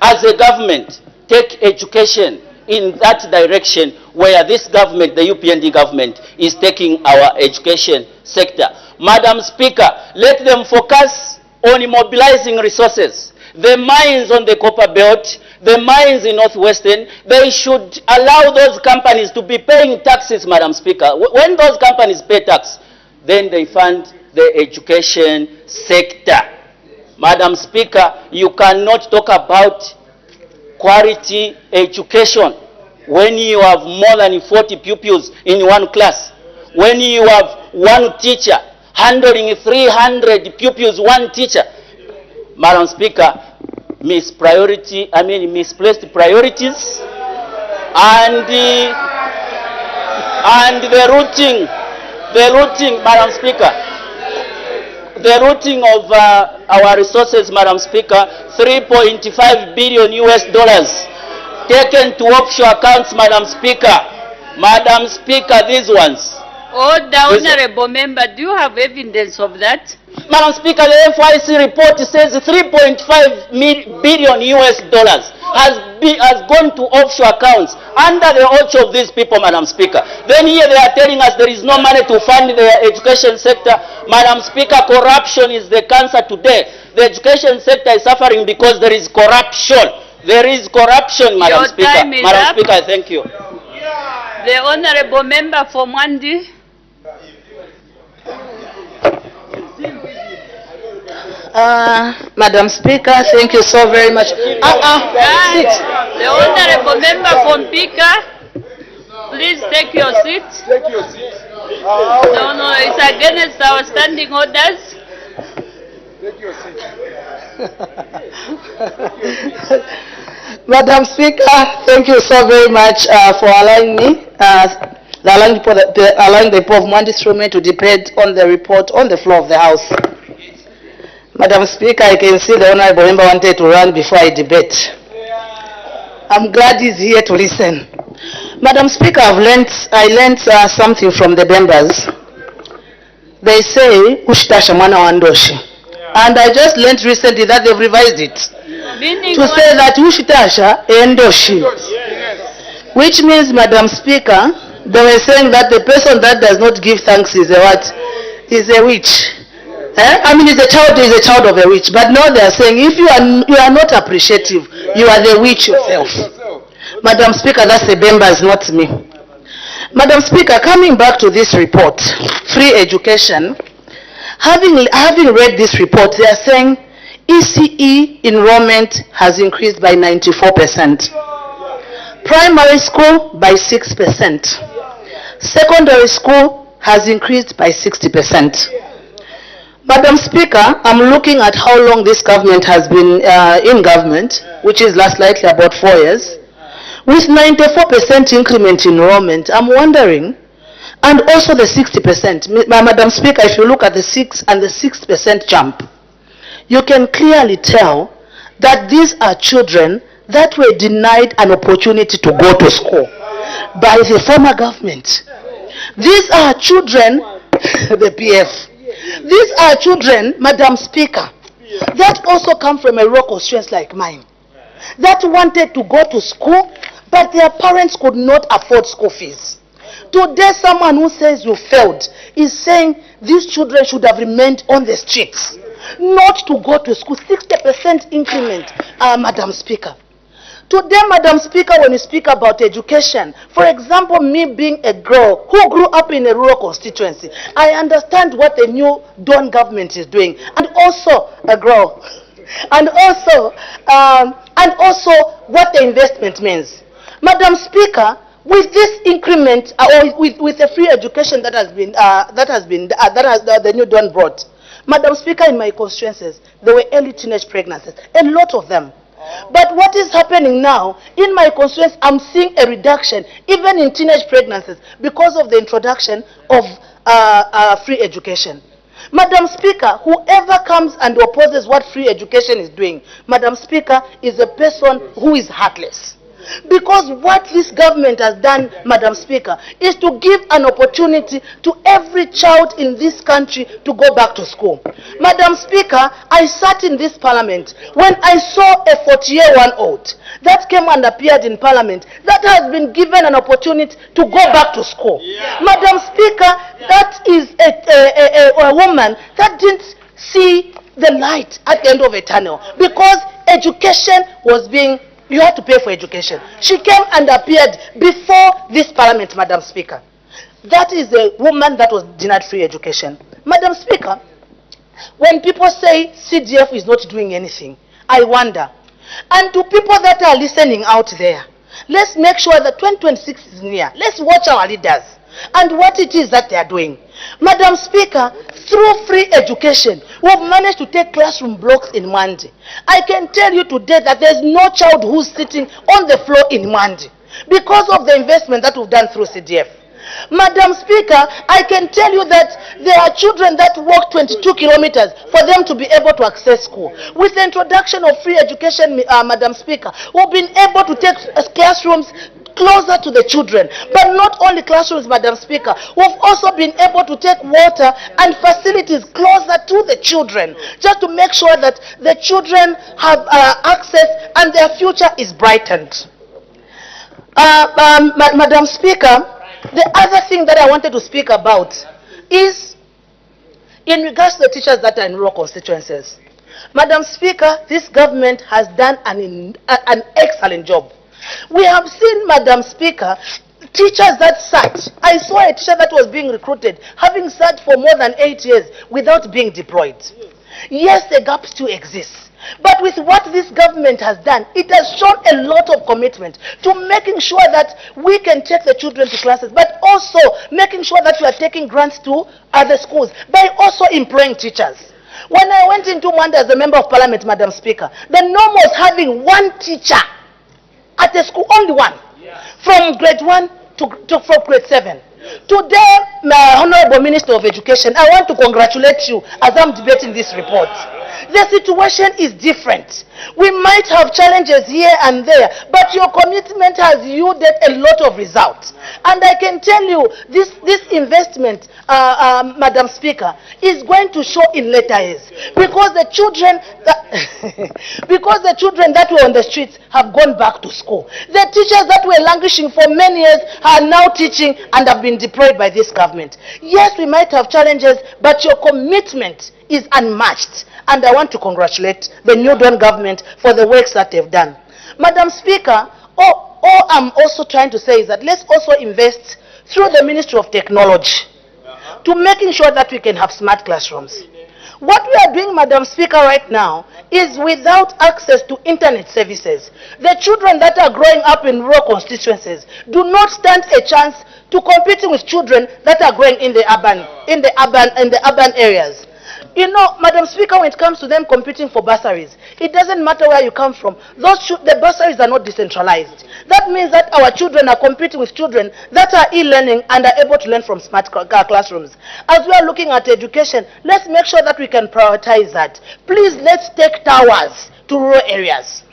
as a government, take education in that direction where this government, the UPND government, is taking our education sector. Madam Speaker, let them focus on mobilizing resources. The mines on the Copper Belt, the mines in Northwestern, they should allow those companies to be paying taxes, Madam Speaker. When those companies pay tax, then they fund the education sector. Madam Speaker, you cannot talk about quality education when you have more than 40 pupils in one class, when you have one teacher handling 300 pupils, one teacher. Madam Speaker, misplaced priorities and the routing, Madam Speaker, the routing of our resources, Madam Speaker, $3.5 billion taken to offshore accounts, Madam Speaker. Madam Speaker, these ones. Order, honorable member, do you have evidence of that? Madam Speaker, the FIC report says $3.5 billion has gone to offshore accounts under the watch of these people, Madam Speaker. Then here they are telling us there is no money to fund the education sector. Madam Speaker, corruption is the cancer today. The education sector is suffering because there is corruption. There is corruption, Madam Speaker. Madam Speaker, I thank you. The honorable member for Mwandi. Madam Speaker, thank you so very much. The honorable member from Pika, please take your seat. Take your seat. No, it's against our standing orders. Take your seat. Madam Speaker, thank you so very much for allowing me, allowing the people of Mwandi to debate on the report on the floor of the House. Madam Speaker, I can see the honorable member wanted to run before I debate. I'm glad he's here to listen. Madam Speaker, I learned something from the members. They say, Ushitasha mwana wandoshi. And I just learned recently that they've revised it. Meaning to say that Ushitasha endoshi. Which means, Madam Speaker, they were saying that the person that does not give thanks is a what? Is a witch. I mean, is a child of a witch. But now they are saying, if you are not appreciative, you are the witch yourself. Madam Speaker, that's the members, not me. Madam Speaker, coming back to this report, free education, having read this report, they are saying ECE enrollment has increased by 94%. Primary school by 6%. Secondary school has increased by 60%. Madam Speaker, I'm looking at how long this government has been in government, which is slightly about 4 years. With 94% increment in enrollment, I'm wondering, and also the 60%. Madam Speaker, if you look at the 6% jump, you can clearly tell that these are children that were denied an opportunity to go to school by the former government. These are children, the PF. These are children, Madam Speaker, that also come from a rural constituency like mine, that wanted to go to school, but their parents could not afford school fees. Today, someone who says you failed is saying these children should have remained on the streets, not to go to school. 60% increment, Madam Speaker. Today, Madam Speaker, when you speak about education, for example, me being a girl who grew up in a rural constituency, I understand what the new Dawn government is doing, and also a girl, and also what the investment means. Madam Speaker, with this increment, or with the free education that the new Dawn brought, Madam Speaker, in my constituencies, there were early teenage pregnancies, a lot of them. But what is happening now, in my constituency, I'm seeing a reduction, even in teenage pregnancies, because of the introduction of free education. Madam Speaker, whoever comes and opposes what free education is doing, Madam Speaker, is a person who is heartless. Because what this government has done, Madam Speaker, is to give an opportunity to every child in this country to go back to school. Madam Speaker, I sat in this parliament when I saw a 40-year-old that came and appeared in parliament that has been given an opportunity to go back to school. Madam Speaker, that is a woman that didn't see the light at the end of a tunnel, because education was being, you had to pay for education. She came and appeared before this parliament, Madam Speaker. That is the woman that was denied free education. Madam Speaker, when people say CDF is not doing anything, I wonder. And to people that are listening out there, let's make sure that 2026 is near. Let's watch our leaders and what it is that they are doing. Madam Speaker, through free education, we've managed to take classroom blocks in Mandi. I can tell you today that there's no child who's sitting on the floor in Mandi because of the investment that we've done through CDF. Madam Speaker, I can tell you that there are children that walk 22 kilometers for them to be able to access school. With the introduction of free education, Madam Speaker, we've been able to take classrooms closer to the children. But not only classrooms, Madam Speaker, we've also been able to take water and facilities closer to the children, just to make sure that the children have access and their future is brightened. Madam Speaker, the other thing that I wanted to speak about is in regards to the teachers that are in rural constituencies. Madam Speaker, this government has done an excellent job. We have seen, Madam Speaker, teachers that sat. I saw a teacher that was being recruited, having sat for more than 8 years without being deployed. Yes, the gap still exists. But with what this government has done, it has shown a lot of commitment to making sure that we can take the children to classes, but also making sure that we are taking grants to other schools by also employing teachers. When I went into Manda as a member of parliament, Madam Speaker, the norm was having one teacher at the school, only one, from grade 1 to from grade 7. Today, my Honorable Minister of Education, I want to congratulate you as I'm debating this report. The situation is different. We might have challenges here and there, but your commitment has yielded a lot of results. And I can tell you, this investment, Madam Speaker, is going to show in later years, because the children that were on the streets have gone back to school. The teachers that were languishing for many years are now teaching and have been deployed by this government. Yes, we might have challenges, but your commitment is unmatched. And I want to congratulate the New Dawn government for the works that they've done. Madam Speaker, all I'm also trying to say is that let's also invest through the Ministry of Technology to making sure that we can have smart classrooms. What we are doing, Madam Speaker, right now is without access to internet services. The children that are growing up in rural constituencies do not stand a chance to competing with children that are growing in the urban areas. You know, Madam Speaker, when it comes to them competing for bursaries, it doesn't matter where you come from. The bursaries are not decentralized. That means that our children are competing with children that are e-learning and are able to learn from smart classrooms. As we are looking at education, let's make sure that we can prioritize that. Please, let's take towers to rural areas.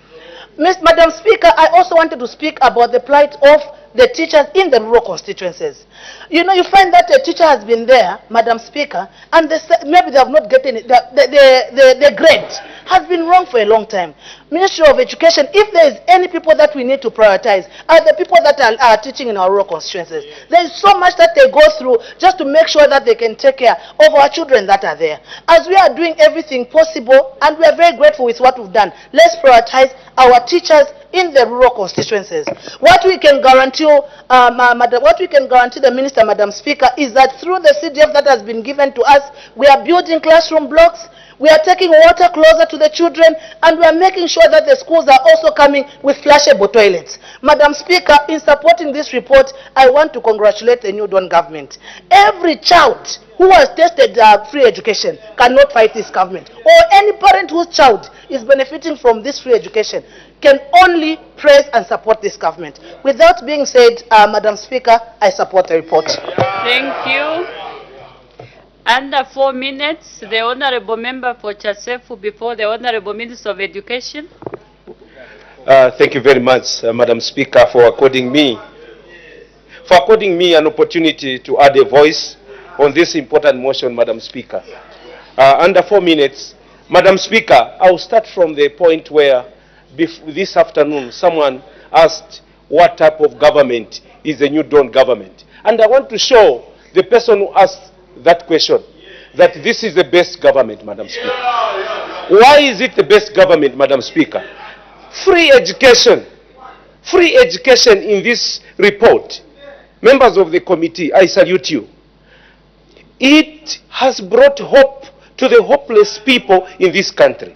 Madam Speaker, I also wanted to speak about the plight of the teachers in the rural constituencies. You know, you find that a teacher has been there, Madam Speaker, and maybe they have not gotten it. The grade has been wrong for a long time. Ministry of Education, if there is any people that we need to prioritize, are the people that are teaching in our rural constituencies. There is so much that they go through just to make sure that they can take care of our children that are there. As we are doing everything possible, and we are very grateful with what we've done, let's prioritize our teachers in the rural constituencies. What we can guarantee, the Minister, Madam Speaker, is that through the CDF that has been given to us, we are building classroom blocks, we are taking water closer to the children, and we are making sure that the schools are also coming with flashable toilets. Madam Speaker, in supporting this report, I want to congratulate the New Dawn government. Every child who has tested free education cannot fight this government, or any parent whose child is benefiting from this free education can only praise and support this government. With that being said, Madam Speaker, I support the report. Thank you. Under 4 minutes, the Honourable Member for Chasefu before the Honourable Minister of Education. Thank you very much, Madam Speaker, for according me an opportunity to add a voice on this important motion, Madam Speaker. Under 4 minutes, Madam Speaker, I will start from the point where this afternoon someone asked what type of government is the New Dawn government. And I want to show the person who asked that question that this is the best government, Madam Speaker. Why is it the best government, Madam Speaker? Free education in this report. Members of the committee, I salute you. It has brought hope to the hopeless people in this country.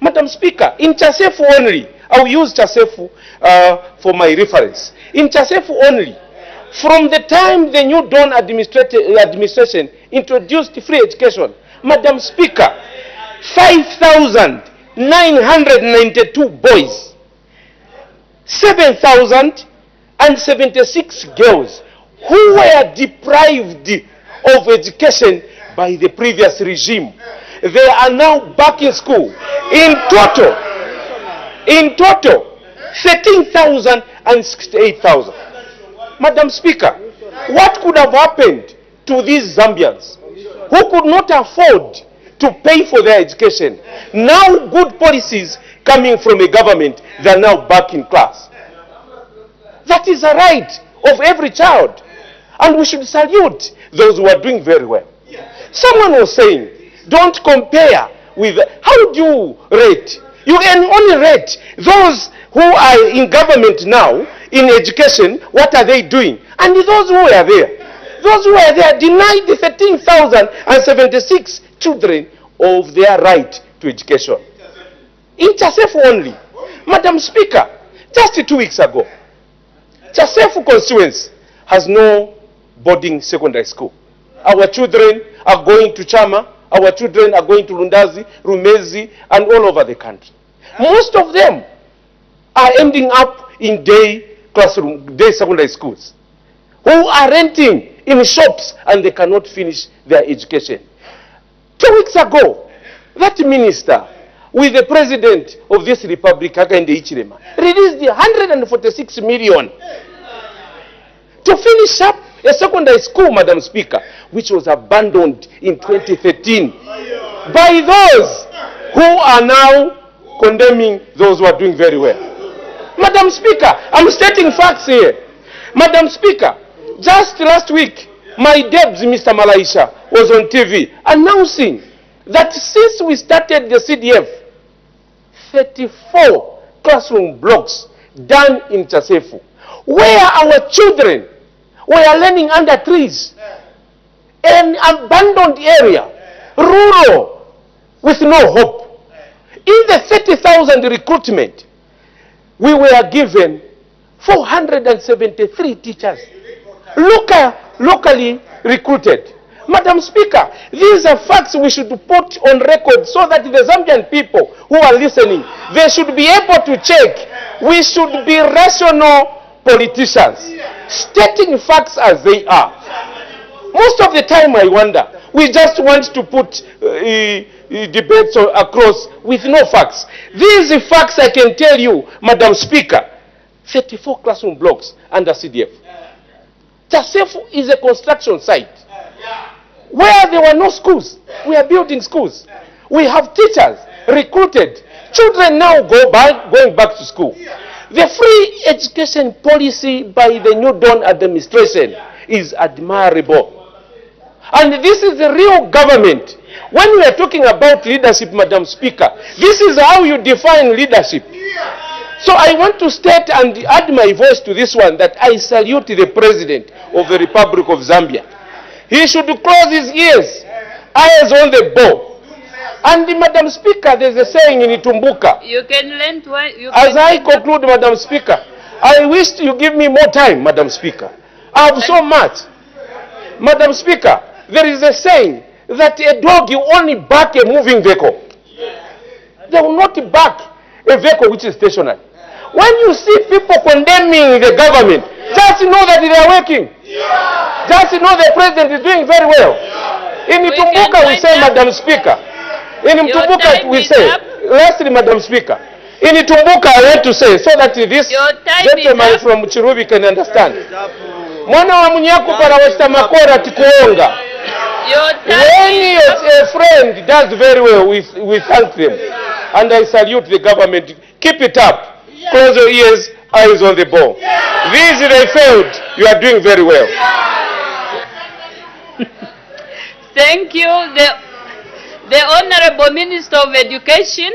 Madam Speaker, in Chasefu only, I will use Chasefu for my reference. In Chasefu only, from the time the New Dawn administration introduced free education, Madam Speaker, 5,992 boys, 7,076 girls who were deprived of education by the previous regime. They are now back in school. In total, 13,068,000. Madam Speaker, what could have happened to these Zambians who could not afford to pay for their education? Now good policies coming from a government, they are now back in class. That is a right of every child. And we should salute those who are doing very well. Someone was saying, don't compare with, how do you rate? You can only rate those who are in government now, in education, what are they doing? And those who are there. Those who are there denied the 13,076 children of their right to education. In Chasefu only. Madam Speaker, just 2 weeks ago, Chasefu constituency has no boarding secondary school. Our children are going to Chama, our children are going to Lundazi, Rumezi, and all over the country. Most of them are ending up in day secondary schools, who are renting in shops and they cannot finish their education. 2 weeks ago, that minister, with the president of this republic, Hakainde Hichilema, released 146 million to finish up a secondary school, Madam Speaker, which was abandoned in 2013 by those who are now condemning those who are doing very well. Madam Speaker, I'm stating facts here. Madam Speaker, just last week, my Debs, Mr. Malaisha, was on TV announcing that since we started the CDF, 34 classroom blocks done in Chasefu, where our children were learning under trees, an abandoned area, rural, with no hope. In the 30,000 recruitment, we were given 473 teachers, locally recruited. Madam Speaker, these are facts we should put on record so that the Zambian people who are listening, they should be able to check. We should be rational politicians, stating facts as they are. Most of the time I wonder, we just want to put debates across with no facts. These facts I can tell you, Madam Speaker, 34 classroom blocks under CDF. Chasefu is a construction site. Where there were no schools, we are building schools. We have teachers recruited. Children now going back to school. The free education policy by the New Dawn administration is admirable. And this is the real government. When we are talking about leadership, Madam Speaker, this is how you define leadership. So I want to state and add my voice to this one that I salute the President of the Republic of Zambia. He should close his ears, eyes on the ball. And Madam Speaker, there's a saying in Itumbuka. You can learn to... As I conclude, Madam Speaker, I wish you give me more time, Madam Speaker. I have so much. Madam Speaker, there is a saying that a dog will only back a moving vehicle. They will not back a vehicle which is stationary. When you see people condemning the government, just know that they are working. Just know the president is doing very well. In Itumbuka we say, Madam Speaker, in Itumbuka we say, lastly, Madam Speaker, in Itumbuka I want to say, so that this gentleman from Chirubi can understand. Mwana wa munyaku para wasta makora tikuonga. When a friend does very well, we thank them. And I salute the government. Keep it up. Close your ears, eyes on the ball. These they failed. You are doing very well. Thank you. The Honorable Minister of Education.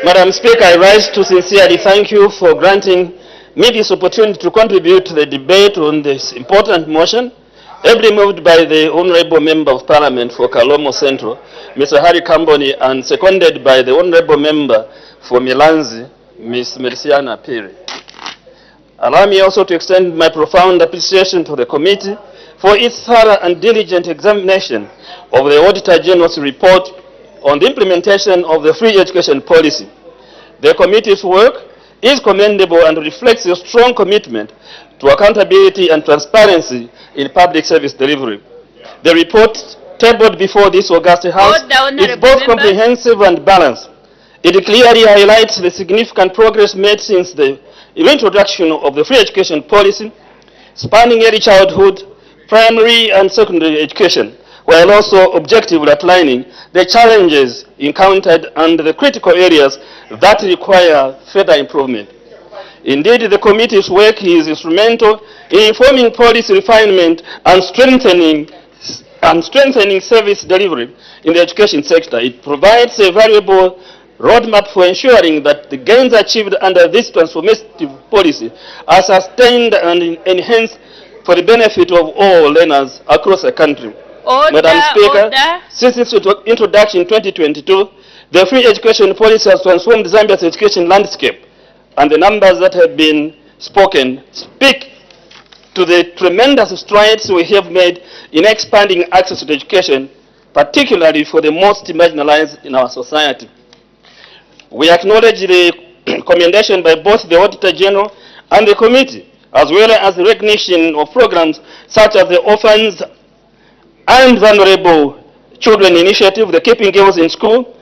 Madam Speaker, I rise to sincerely thank you for granting me this opportunity to contribute to the debate on this important motion, ably moved by the Honourable Member of Parliament for Kalomo Central, Mr. Harry Kamboni, and seconded by the Honourable Member for Milanzi, Ms. Merciana Piri. Allow me also to extend my profound appreciation to the committee for its thorough and diligent examination of the Auditor General's report on the implementation of the free education policy. The committee's work is commendable and reflects a strong commitment to accountability and transparency in public service delivery. The report tabled before this August House is both comprehensive and balanced. It clearly highlights the significant progress made since the introduction of the free education policy, spanning early childhood, primary and secondary education, while also objectively outlining the challenges encountered and the critical areas that require further improvement. Indeed, the committee's work is instrumental in informing policy refinement and strengthening service delivery in the education sector. It provides a valuable roadmap for ensuring that the gains achieved under this transformative policy are sustained and enhanced for the benefit of all learners across the country. Madam Speaker, since its introduction in 2022, the free education policy has transformed Zambia's education landscape, and the numbers that have been spoken speak to the tremendous strides we have made in expanding access to education, particularly for the most marginalized in our society. We acknowledge the commendation by both the Auditor General and the committee, as well as the recognition of programs such as the Orphans and Vulnerable Children Initiative, the Keeping Girls in School,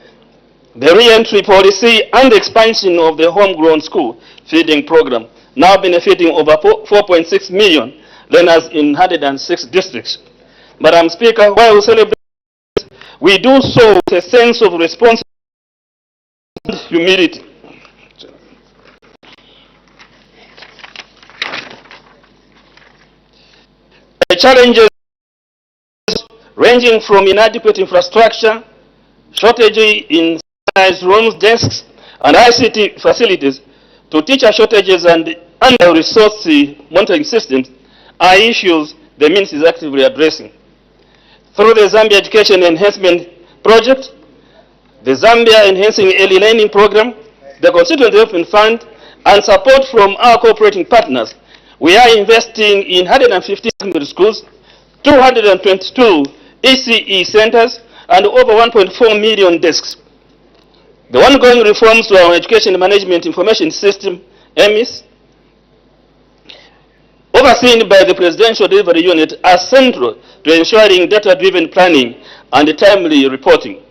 the re-entry policy, and the expansion of the homegrown school feeding program, now benefiting over 4.6 million learners in 106 districts. Madam Speaker, while we celebrate this, we do so with a sense of responsibility and humility. The challenges ranging from inadequate infrastructure, shortage in rooms, desks, and ICT facilities, to teacher shortages and under-resourced monitoring systems, are issues the Ministry is actively addressing. Through the Zambia Education Enhancement Project, the Zambia Enhancing Early Learning Program, the Constituent Development Fund, and support from our cooperating partners, we are investing in 150 secondary schools, 222 ECE centers, and over 1.4 million desks. The ongoing reforms to our Education Management Information System, EMIS, overseen by the Presidential Delivery Unit, are central to ensuring data-driven planning and timely reporting.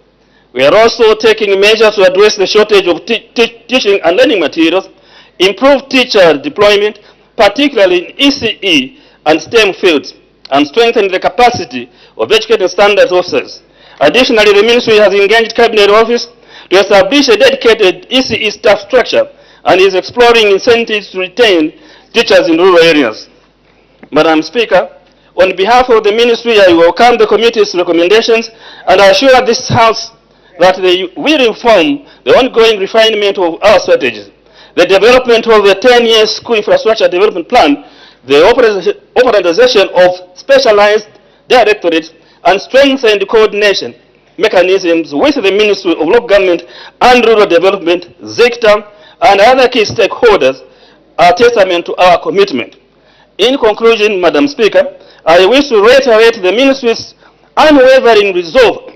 We are also taking measures to address the shortage of teaching and learning materials, improve teacher deployment, particularly in ECE and STEM fields, and strengthen the capacity of educated standards officers. Additionally, the Ministry has engaged Cabinet Office to establish a dedicated ECE staff structure and is exploring incentives to retain teachers in rural areas. Madam Speaker, on behalf of the Ministry, I welcome the committee's recommendations and I assure this House that they will inform the ongoing refinement of our strategies, the development of the 10-year school infrastructure development plan, the organization of specialized directorates, and strengthened coordination mechanisms with the Ministry of Local Government and Rural Development, ZECTA, and other key stakeholders are testament to our commitment. In conclusion, Madam Speaker, I wish to reiterate the Ministry's unwavering resolve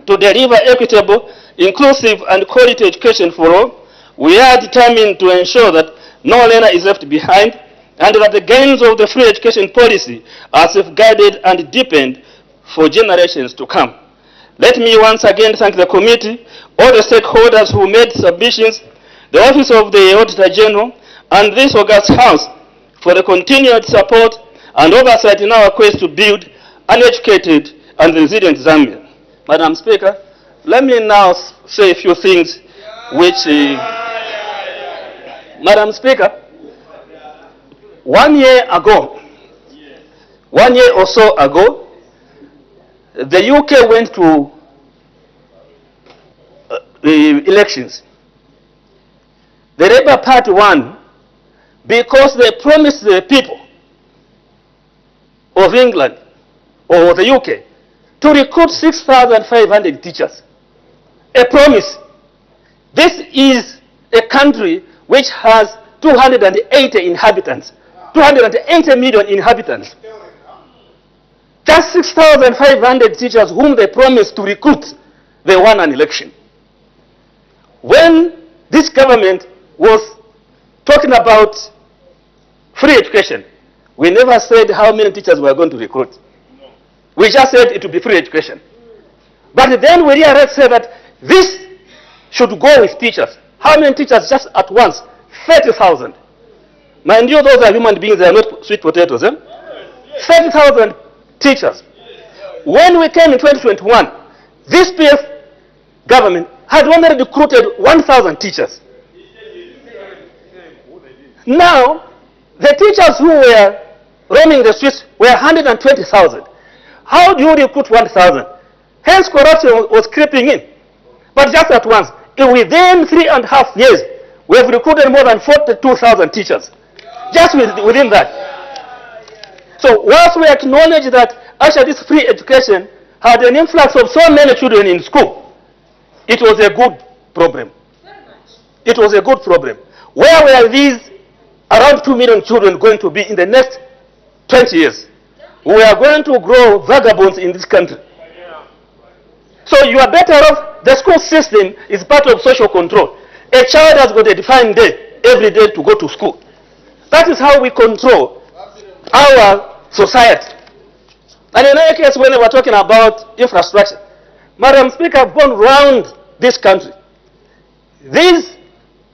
to deliver equitable, inclusive, and quality education for all. We are determined to ensure that no learner is left behind and that the gains of the free education policy are safeguarded and deepened for generations to come. Let me once again thank the committee, all the stakeholders who made submissions, the Office of the Auditor General, and this August House for the continued support and oversight in our quest to build an educated and resilient Zambia. Madam Speaker, let me now say a few things which... Madam Speaker, 1 year ago, 1 year or so ago, the UK went to the elections. The Labour Party won because they promised the people of England or the UK to recruit 6,500 teachers. A promise. This is a country which has 280 inhabitants, 280 million inhabitants. Just 6,500 teachers whom they promised to recruit, they won an election. When this government was talking about free education, we never said how many teachers we are going to recruit. We just said it would be free education. But then we realized that this should go with teachers. How many teachers just at once? 30,000. Mind you, those are human beings, they are not sweet potatoes. 30,000 teachers. When we came in 2021, this PF government had only recruited 1,000 teachers. Now, the teachers who were roaming the streets were 120,000. How do you recruit 1,000? Hence, corruption was creeping in. But just at once, within 3.5 years, we have recruited more than 42,000 teachers. Just within that. So, whilst we acknowledge that actually this free education had an influx of so many children in school, it was a good problem. It was a good problem. Where were these around 2 million children going to be in the next 20 years? We are going to grow vagabonds in this country. So you are better off, the school system is part of social control. A child has got a defined day, every day to go to school. That is how we control our society. And in any case, when we are talking about infrastructure, Madam Speaker, I've gone round this country. This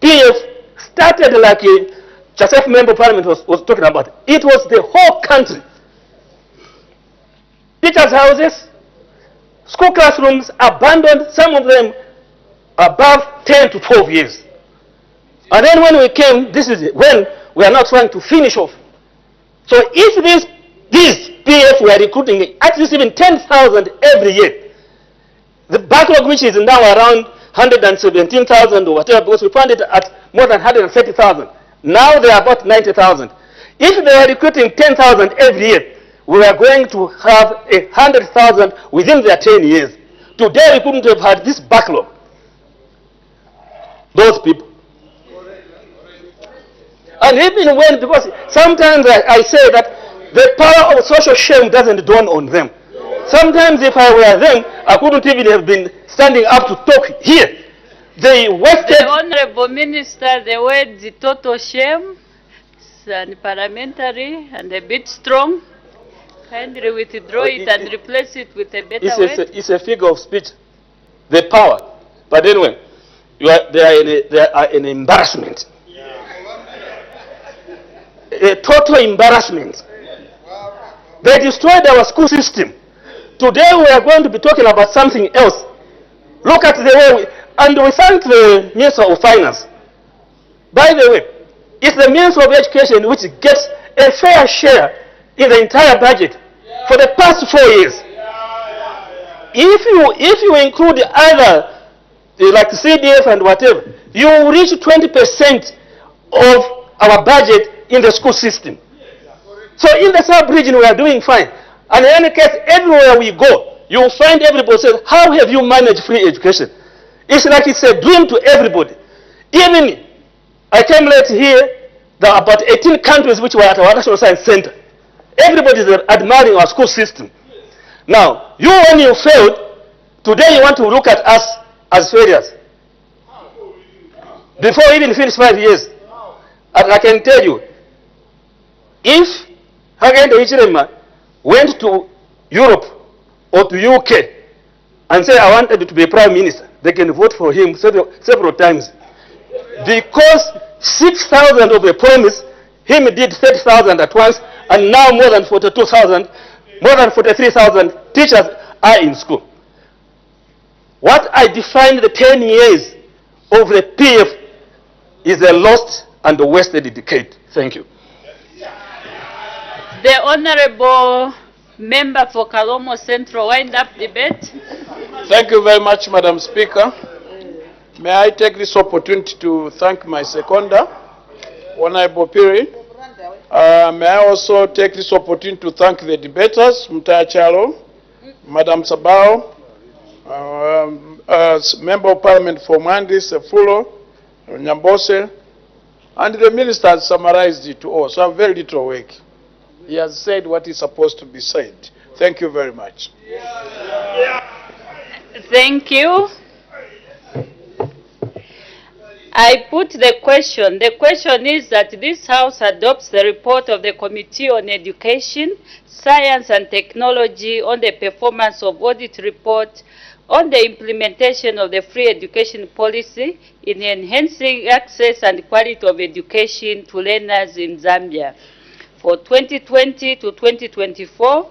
PF started like a Joseph Member of Parliament was talking about. It was the whole country. Teachers' houses, school classrooms abandoned, some of them above 10 to 12 years. And then when we came, this is when we are now trying to finish off. So if these PF were recruiting at least even 10,000 every year, the backlog which is now around 117,000 or whatever, because we found it at more than 130,000. Now they are about 90,000. If they were recruiting 10,000 every year, we are going to have 100,000 within their 10 years. Today we couldn't have had this backlog. Those people. And even when, because sometimes I say that the power of social shame doesn't dawn on them. Sometimes if I were them, I couldn't even have been standing up to talk here. They wasted... The Honorable Minister, the word the total shame and parliamentary and a bit strong. Kindly withdraw it and replace it with a better word. It's a figure of speech. The power. But anyway, they are an embarrassment. A total embarrassment. They destroyed our school system. Today we are going to be talking about something else. Look at the way and we thank the Minister of Finance. By the way, it's the Minister of Education which gets a fair share in the entire budget for the past 4 years. If you include other, like CDF and whatever, you will reach 20% of our budget in the school system. So in the sub-region we are doing fine. And in any case, everywhere we go, you will find everybody says, how have you managed free education? It's like it's a dream to everybody. Even, I came late here, there are about 18 countries which were at our National Science Center. Everybody is admiring our school system. Now, you when you failed, today you want to look at us as failures. Before we even finish 5 years. And I can tell you, if Hagenda Hichilema went to Europe or to UK and said, I wanted to be Prime Minister, they can vote for him several times. Because 6,000 of the promise, him did 30,000 at once, and now more than 42,000, more than 43,000 teachers are in school. What I defined the 10 years of the PF is a lost and wasted decade. Thank you. The Honorable Member for Kalomo Central wind-up debate. Thank you very much, Madam Speaker. May I take this opportunity to thank my seconder, Honorable Piri. May I also take this opportunity to thank the debaters, Mutaya Chalo, Madam Sabao, Member of Parliament for Mandis, Fulo, Nyambose, and the minister has summarized it all, so I have very little work. He has said what is supposed to be said. Thank you very much. Thank you. I put the question. The question is that this House adopts the report of the Committee on Education, Science and Technology on the performance of audit report on the implementation of the free education policy in enhancing access and quality of education to learners in Zambia for 2020 to 2024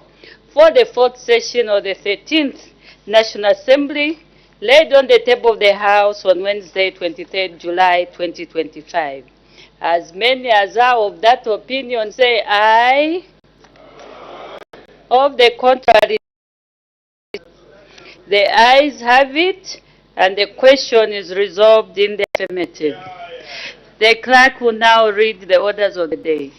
for the fourth session of the 13th National Assembly, laid on the table of the House on Wednesday, 23rd July 2025. As many as are of that opinion say aye. Of the contrary, the ayes have it, and the question is resolved in the affirmative. The clerk will now read the orders of the day.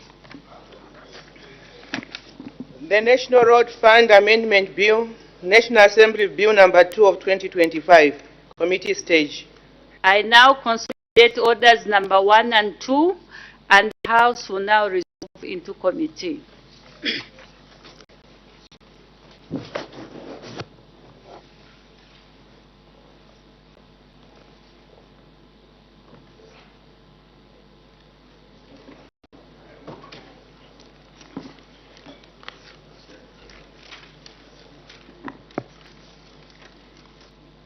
The National Road Fund Amendment Bill, National Assembly Bill number 2 of 2025, committee stage. I now consolidate orders number 1 and 2, and the House will now resolve into committee.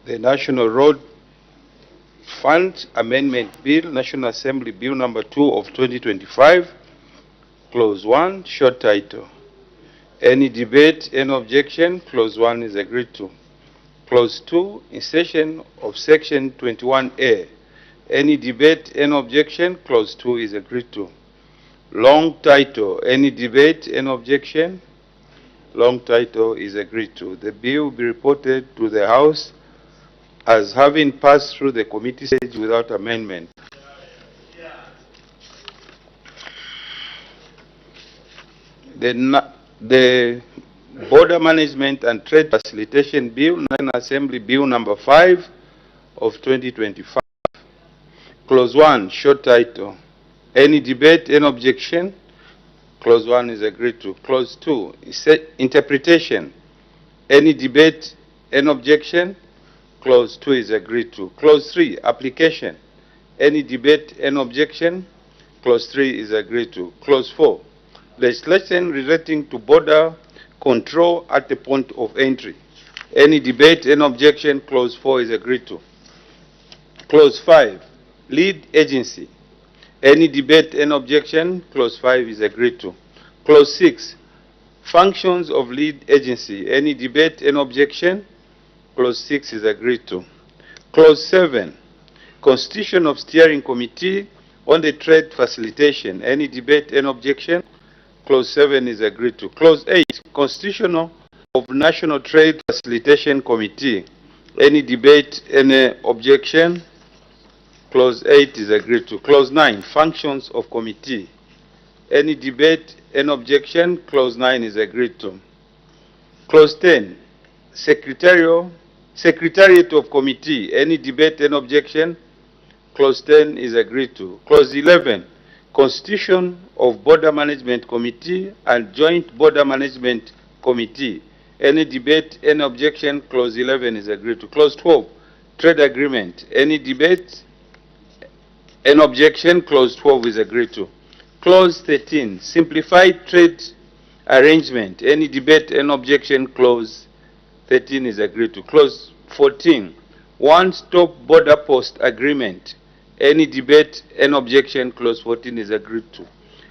The National Road Fund Amendment Bill, National Assembly Bill number 2 of 2025, Clause 1, short title. Any debate, any objection, Clause 1 is agreed to. Clause 2, insertion of Section 21A. Any debate, any objection, Clause 2 is agreed to. Long title, any debate, any objection, long title is agreed to. The bill will be reported to the House as having passed through the committee stage without amendment. The Border Management and Trade Facilitation Bill, National Assembly Bill number 5 of 2025. Clause 1, short title. Any debate, any objection? Clause 1 is agreed to. Clause 2, interpretation. Any debate, any objection? Clause 2 is agreed to. Clause 3, application. Any debate, any objection? Clause 3 is agreed to. Clause 4, legislation relating to border control at the point of entry. Any debate, any objection? Clause 4 is agreed to. Clause 5, lead agency. Any debate, any objection? Clause 5 is agreed to. Clause 6, functions of lead agency. Any debate, any objection? Clause 6 is agreed to. Clause 7, constitution of steering committee on the trade facilitation. Any debate, any objection? Clause 7 is agreed to. Clause 8, constitutional of national trade facilitation committee. Any debate, any objection? Clause 8 is agreed to. Clause 9, functions of committee. Any debate, any objection? Clause 9 is agreed to. Clause 10, Secretariat of Committee. Any debate, any objection? Clause 10 is agreed to. Clause 11, Constitution of Border Management Committee and Joint Border Management Committee. Any debate, any objection? Clause 11 is agreed to. Clause 12, Trade Agreement. Any debate, any objection? Clause 12 is agreed to. Clause 13, Simplified Trade Arrangement. Any debate, any objection? Clause 13 is agreed to. Clause 14, One-Stop Border Post Agreement. Any debate, any objection? Clause 14 is agreed to.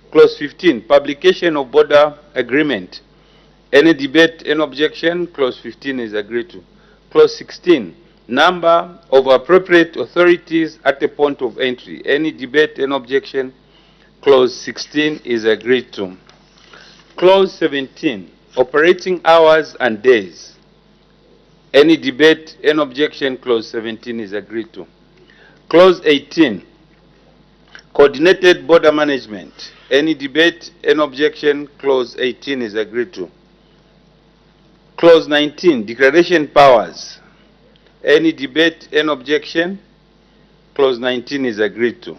Clause 15, Publication of Border Agreement. Any debate, any objection? Clause 15 is agreed to. Clause 16, Number of appropriate authorities at the point of entry. Any debate, any objection? Clause 16 is agreed to. Clause 17, operating hours and days. Any debate, any objection, clause 17 is agreed to. Clause 18, coordinated border management. Any debate, any objection, clause 18 is agreed to. Clause 19, declaration powers. Any debate, any objection, clause 19 is agreed to.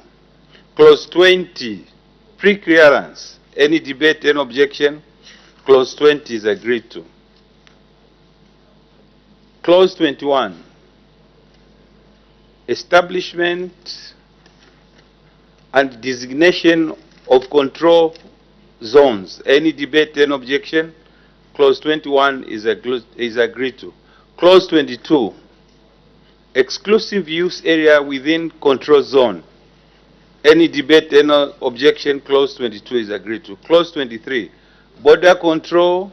Clause 20, pre-clearance. Any debate, any objection, clause 20 is agreed to. Clause 21, establishment and designation of control zones. Any debate, any objection, clause 21 is agreed to. Clause 22, exclusive use area within control zone. Any debate, any objection, clause 22 is agreed to. Clause 23, border control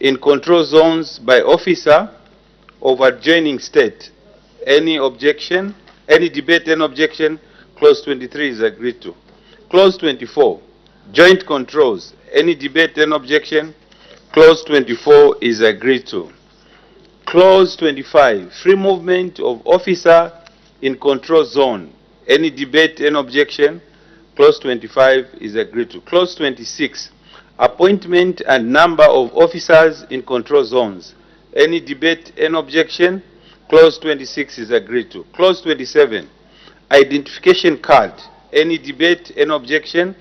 in control zones by officer of adjoining state. Any objection, any debate, any objection, clause 23 is agreed to. Clause 24, joint controls. Any debate, any objection, clause 24 is agreed to. Clause 25, free movement of officer in control zone. Any debate, any objection, clause 25 is agreed to. Clause 26, appointment and number of officers in control zones. Any debate, any objection, clause 26 is agreed to. Clause 27, identification card. Any debate, any objection,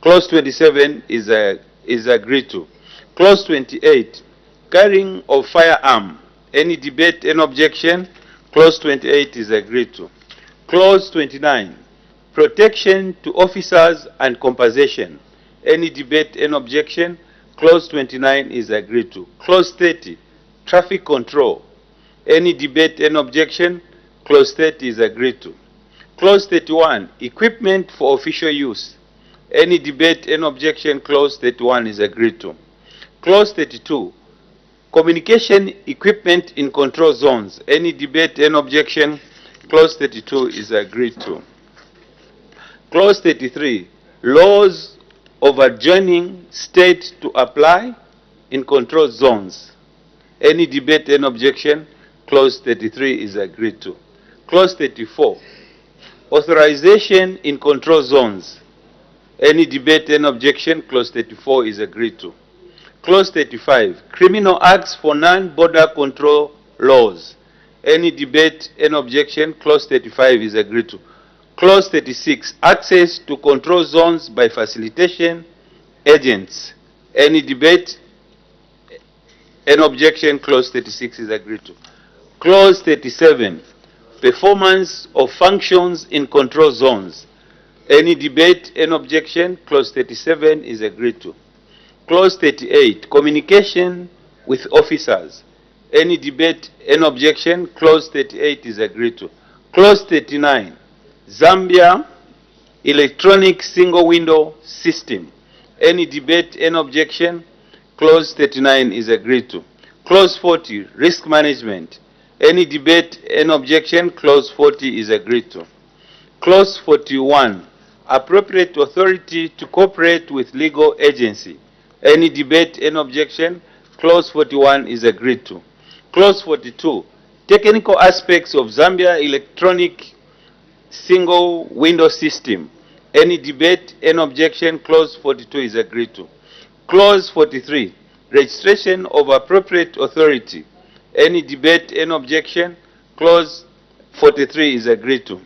clause 27 is agreed to. Clause 28, carrying of firearm. Any debate, any objection, clause 28 is agreed to. Clause 29, protection to officers and compensation. Any debate, any objection, clause 29 is agreed to. Clause 30, traffic control. Any debate, any objection, clause 30 is agreed to. Clause 31, equipment for official use. Any debate, any objection, clause 31 is agreed to. Clause 32, communication equipment in control zones. Any debate, any objection, clause 32 is agreed to. Clause 33, laws of adjoining state to apply in control zones. Any debate, any objection, clause 33 is agreed to. Clause 34, authorization in control zones. Any debate, any objection, clause 34 is agreed to. Clause 35, criminal acts for non-border control laws. Any debate, any objection, clause 35 is agreed to. Clause 36, access to control zones by facilitation agents. Any debate, any objection, clause 36 is agreed to. Clause 37, performance of functions in control zones. Any debate, any objection, clause 37 is agreed to. Clause 38, communication with officers. Any debate, any objection, clause 38 is agreed to. Clause 39, Zambia electronic single window system. Any debate, any objection, clause 39 is agreed to. Clause 40, risk management. Any debate, any objection, clause 40 is agreed to. Clause 41, appropriate authority to cooperate with legal agency. Any debate, any objection, clause 41 is agreed to. Clause 42, technical aspects of Zambia electronic single window system. Any debate, any objection, clause 42 is agreed to. Clause 43, registration of appropriate authority. Any debate, any objection, clause 43 is agreed to.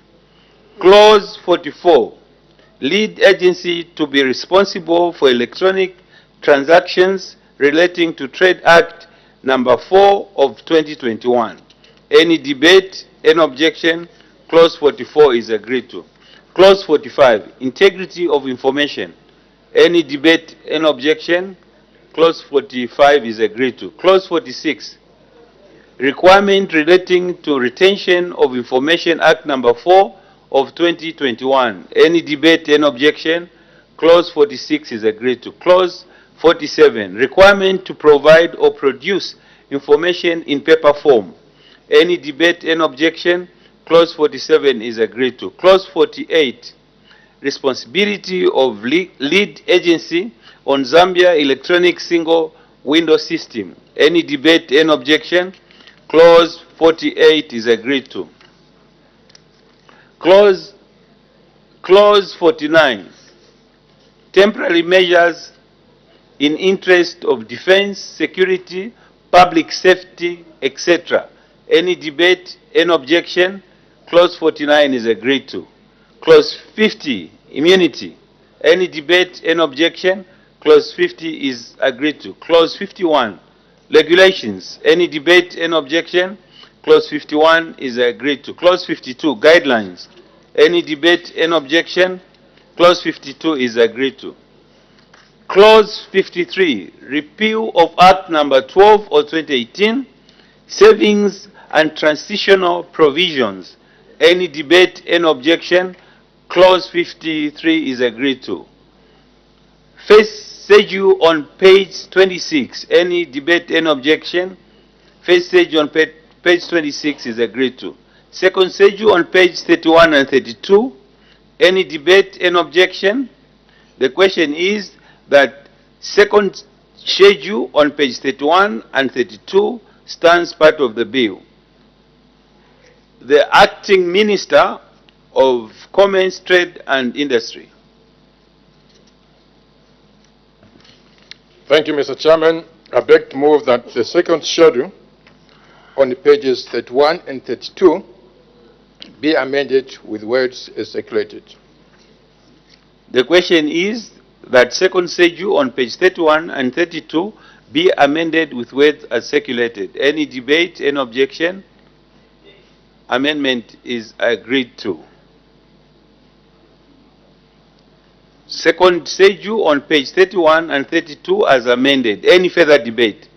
Clause 44, lead agency to be responsible for electronic transactions relating to Trade Act number 4 of 2021. Any debate, any objection, clause 44 is agreed to. Clause 45, integrity of information. Any debate, any objection, clause 45 is agreed to. Clause 46, requirement relating to Retention of Information Act number 4 of 2021. Any debate, any objection, clause 46 is agreed to. Clause 47, requirement to provide or produce information in paper form. Any debate, any objection, clause 47 is agreed to. Clause 48, responsibility of lead agency on Zambia electronic single window system. Any debate, any objection? Clause 48 is agreed to. Clause 49, temporary measures in interest of defense, security, public safety, etc. Any debate, any objection? Clause 49 is agreed to. Clause 50, immunity. Any debate, any objection? Clause 50 is agreed to. Clause 51, regulations. Any debate, any objection? Clause 51 is agreed to. Clause 52, guidelines. Any debate, any objection? Clause 52 is agreed to. Clause 53, repeal of Act number 12 of 2018, savings and transitional provisions. Any debate, any objection? Clause 53 is agreed to. First schedule on page 26. Any debate, any objection? First schedule on page 26 is agreed to. Second schedule on page 31 and 32. Any debate, any objection? The question is that second schedule on page 31 and 32 stands part of the bill. The acting minister of Commerce, Trade and Industry. Thank you, Mr. Chairman. I beg to move that the second schedule on pages 31 and 32 be amended with words as circulated. The question is that second schedule on page 31 and 32 be amended with words as circulated. Any debate, any objection? Amendment is agreed to. Second schedule on page 31 and 32 as amended. Any further debate?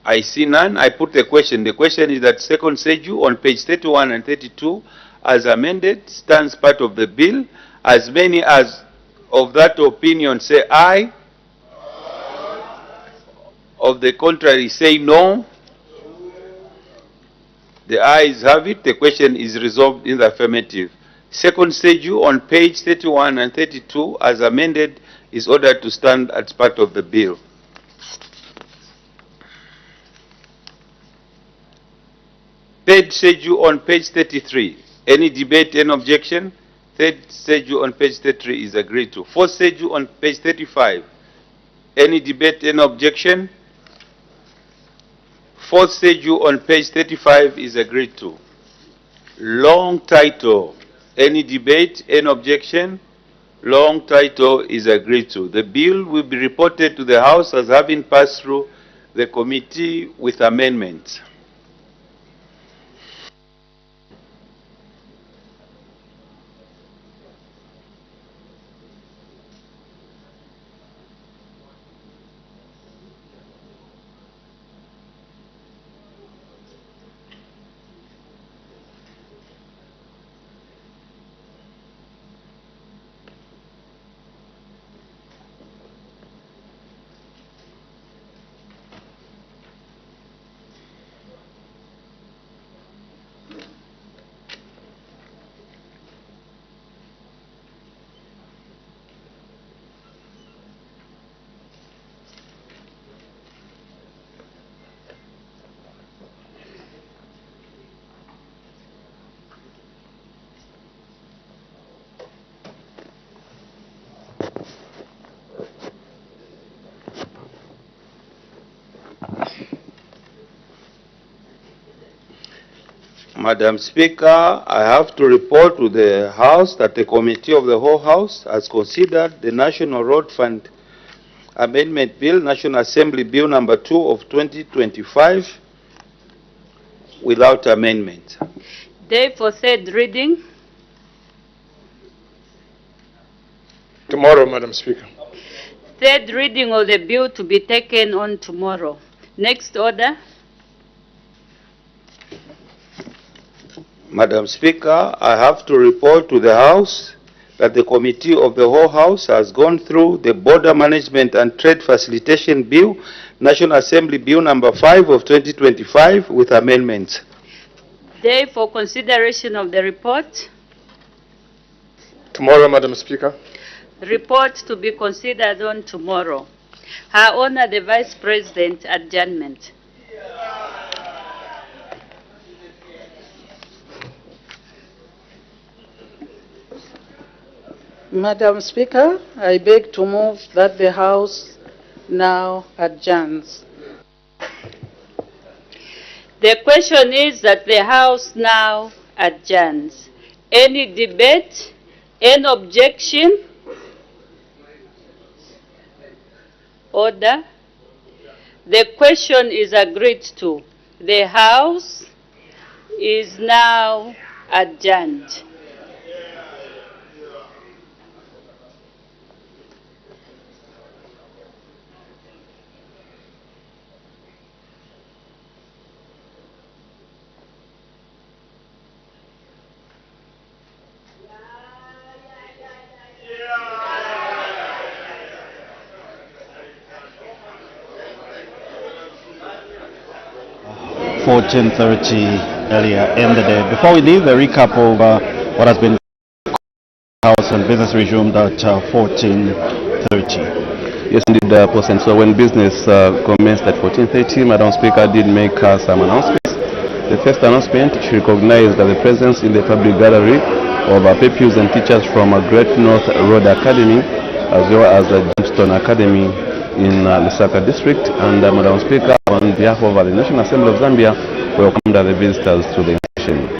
I see none. I put the question. The question is that second schedule on page 31 and 32 as amended stands part of the bill. As many as of that opinion say aye. Of the contrary say no. The ayes have it. The question is resolved in the affirmative. Second schedule on page 31 and 32 as amended is ordered to stand as part of the bill. Third schedule on page 33. Any debate, any objection? Third schedule on page 33 is agreed to. Fourth schedule on page 35. Any debate, any objection? Fourth schedule on page 35 is agreed to. Long title. Any debate, any objection? Long title is agreed to. The bill will be reported to the House as having passed through the committee with amendments. Madam Speaker, I have to report to the House that the Committee of the whole House has considered the National Road Fund Amendment Bill, National Assembly Bill number 2 of 2025, without amendment. Day for third reading. Tomorrow, Madam Speaker. Third reading of the bill to be taken on tomorrow. Next order. Madam Speaker, I have to report to the House that the Committee of the whole House has gone through the Border Management and Trade Facilitation Bill, National Assembly Bill number 5 of 2025 with amendments. Day for consideration of the report. Tomorrow, Madam Speaker. Report to be considered on tomorrow. Her Honor the Vice President, adjournment. Madam Speaker, I beg to move that the House now adjourns. The question is that the House now adjourns. Any debate? Any objection? Order. The question is agreed to. The House is now adjourned. Earlier in the day. Before we leave, a recap of what has been House and business resumed at 14:30. Yes, indeed, President. So when business commenced at 14:30, Madam Speaker did make some announcements. The first announcement, she recognized the presence in the public gallery of pupils and teachers from Great North Road Academy, as well as the Jamestown Academy in Lusaka District. And Madam Speaker, on behalf of the National Assembly of Zambia, welcomed the visitors to the institution.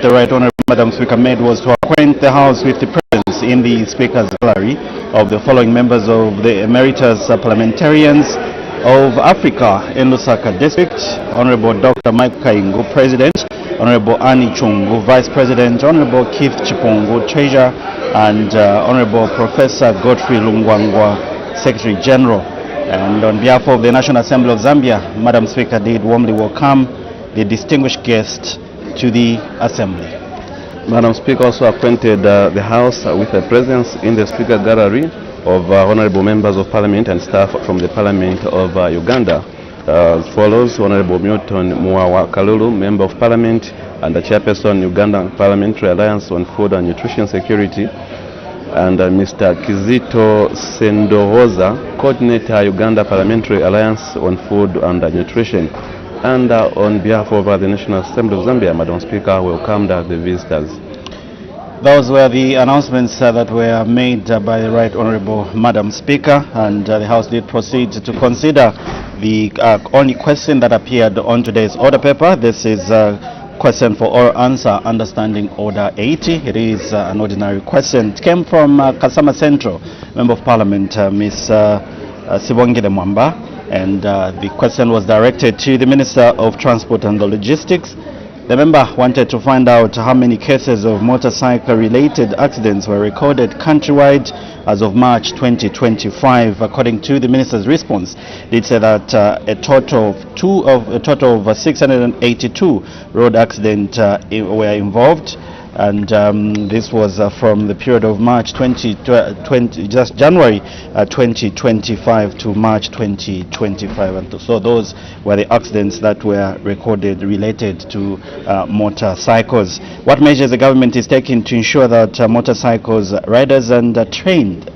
The right honourable Madam Speaker made was to acquaint the House with the presence in the Speaker's gallery of the following members of the Emeritus Parliamentarians of Africa in Lusaka District: Honourable Dr. Mike Kaingu, President; Honourable Annie Chungu, Vice President; Honourable Keith Chipungu, Treasurer; and Honourable Professor Godfrey Lungwangwa, Secretary General. And on behalf of the National Assembly of Zambia, Madam Speaker did warmly welcome the distinguished guest to the Assembly. Madam Speaker also acquainted the House with the presence in the Speaker Gallery of Honourable Members of Parliament and staff from the Parliament of Uganda. As follows: Honourable Milton Muwawa Kalulu, Member of Parliament and the Chairperson, Ugandan Parliamentary Alliance on Food and Nutrition Security; and Mr. Kizito Sendoroza, Coordinator, Uganda Parliamentary Alliance on Food and Nutrition. And on behalf of the National Assembly of Zambia, Madam Speaker welcomed the visitors. Those were the announcements that were made by the Right Honourable Madam Speaker, and the House did proceed to consider the only question that appeared on today's order paper. This is question for oral answer, understanding order 80. It is an ordinary question. It came from Kasama Central, Member of Parliament, Ms. Sibongile Mwamba, and the question was directed to the Minister of Transport and Logistics. The member wanted to find out how many cases of motorcycle-related accidents were recorded countrywide as of March 2025. According to the minister's response, it said that a total of 682 road accidents were involved, and this was from the period of March 2020, just January 2025 to March 2025. And so those were the accidents that were recorded related to motorcycles. What measures the government is taking to ensure that motorcycles riders are trained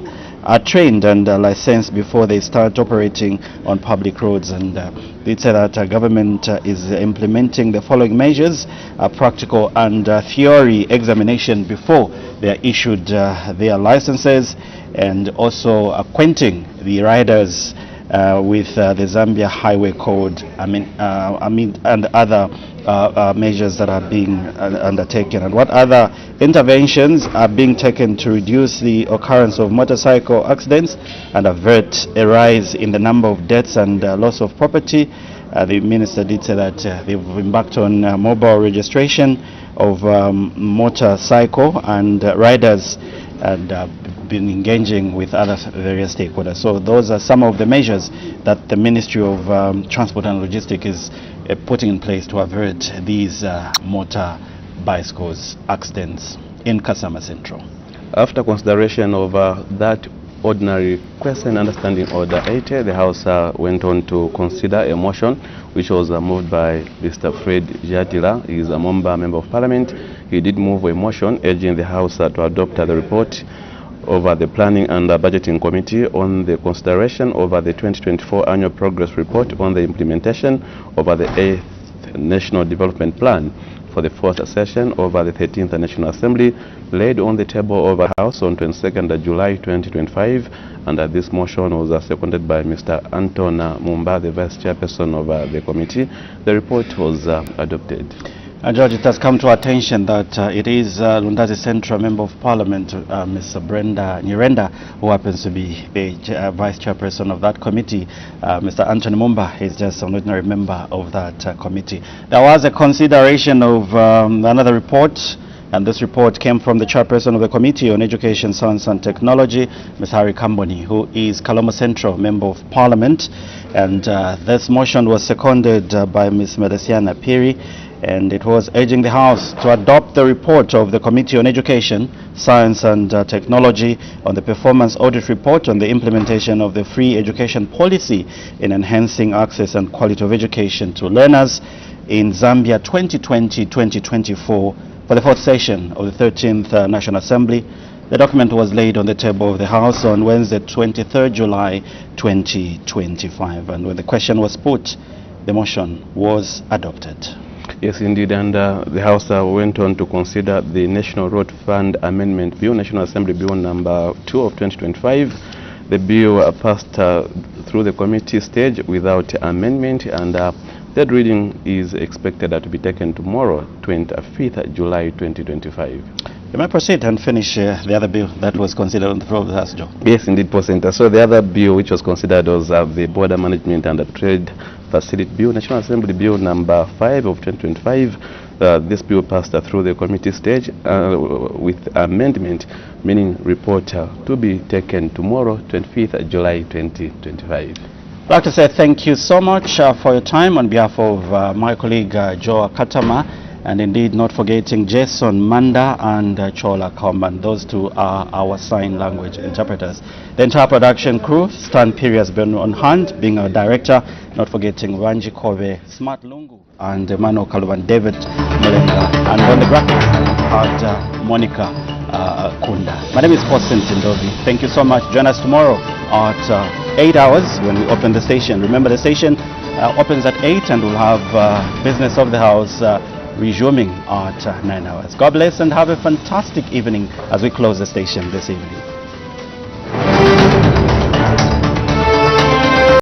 and licensed before they start operating on public roads? And they say that government is implementing the following measures: practical and theory examination before they are issued their licenses, and also acquainting the riders with the Zambia Highway Code, and other measures that are being undertaken, and what other interventions are being taken to reduce the occurrence of motorcycle accidents and avert a rise in the number of deaths and loss of property. The minister did say that they've embarked on mobile registration of motorcycle and riders, and been engaging with other various stakeholders. So those are some of the measures that the Ministry of Transport and Logistics is putting in place to avert these motor bicycles accidents in Kasama Central. After consideration of that ordinary question, understanding order 80, the House went on to consider a motion which was moved by Mr. Fred Jatila. He is a member of Parliament. he did move a motion urging the House to adopt the report over the Planning and Budgeting Committee on the consideration over the 2024 Annual Progress Report on the implementation over the 8th National Development Plan for the 4th session over the 13th National Assembly, laid on the table of the House on 22nd July 2025, and this motion was seconded by Mr. Anton Mumba, the Vice Chairperson of the committee. The report was adopted. George, it has come to our attention that it is Lundazi Central Member of Parliament, Ms. Brenda Nyirenda, who happens to be the Vice Chairperson of that committee. Mr. Anthony Mumba is just an ordinary member of that committee. There was a consideration of another report, and this report came from the Chairperson of the Committee on Education, Science and Technology, Ms. Harry Kamboni, who is Kaloma Central Member of Parliament. And this motion was seconded by Ms. Medesiana Piri, and it was urging the House to adopt the report of the Committee on Education, Science and Technology on the performance audit report on the implementation of the free education policy in enhancing access and quality of education to learners in Zambia 2020-2024 for the 4th session of the 13th National Assembly. The document was laid on the table of the House on Wednesday, 23rd July 2025, and when the question was put, the motion was adopted. Yes, indeed, and the House went on to consider the National Road Fund Amendment Bill, National Assembly Bill number 2 of 2025. The bill passed through the committee stage without amendment, and third reading is expected to be taken tomorrow, 25th July 2025. You may proceed and finish the other bill that was considered on the floor of the House, Joe. Yes, indeed, President. So the other bill which was considered was the Border Management and Trade Facility Bill, National Assembly Bill number 5 of 2025. This bill passed through the committee stage with amendment, meaning report to be taken tomorrow, 25th July 2025. I'd like to say thank you so much for your time on behalf of my colleague Joe Katama, and indeed not forgetting Jason Manda and Chola Komban. Those two are our sign language interpreters. The entire production crew, Stan Piri has been on hand, being our director, not forgetting Wanji Kobe, Smart Lungu, and Emmanuel Kaluban, David Mulenga, and on the graphics had Monica Kunda. My name is Paul Ndovi. Thank you so much. Join us tomorrow at 8 hours when we open the station. Remember, the station opens at 8, and we'll have business of the house resuming at 9 hours. God bless and have a fantastic evening as we close the station this evening.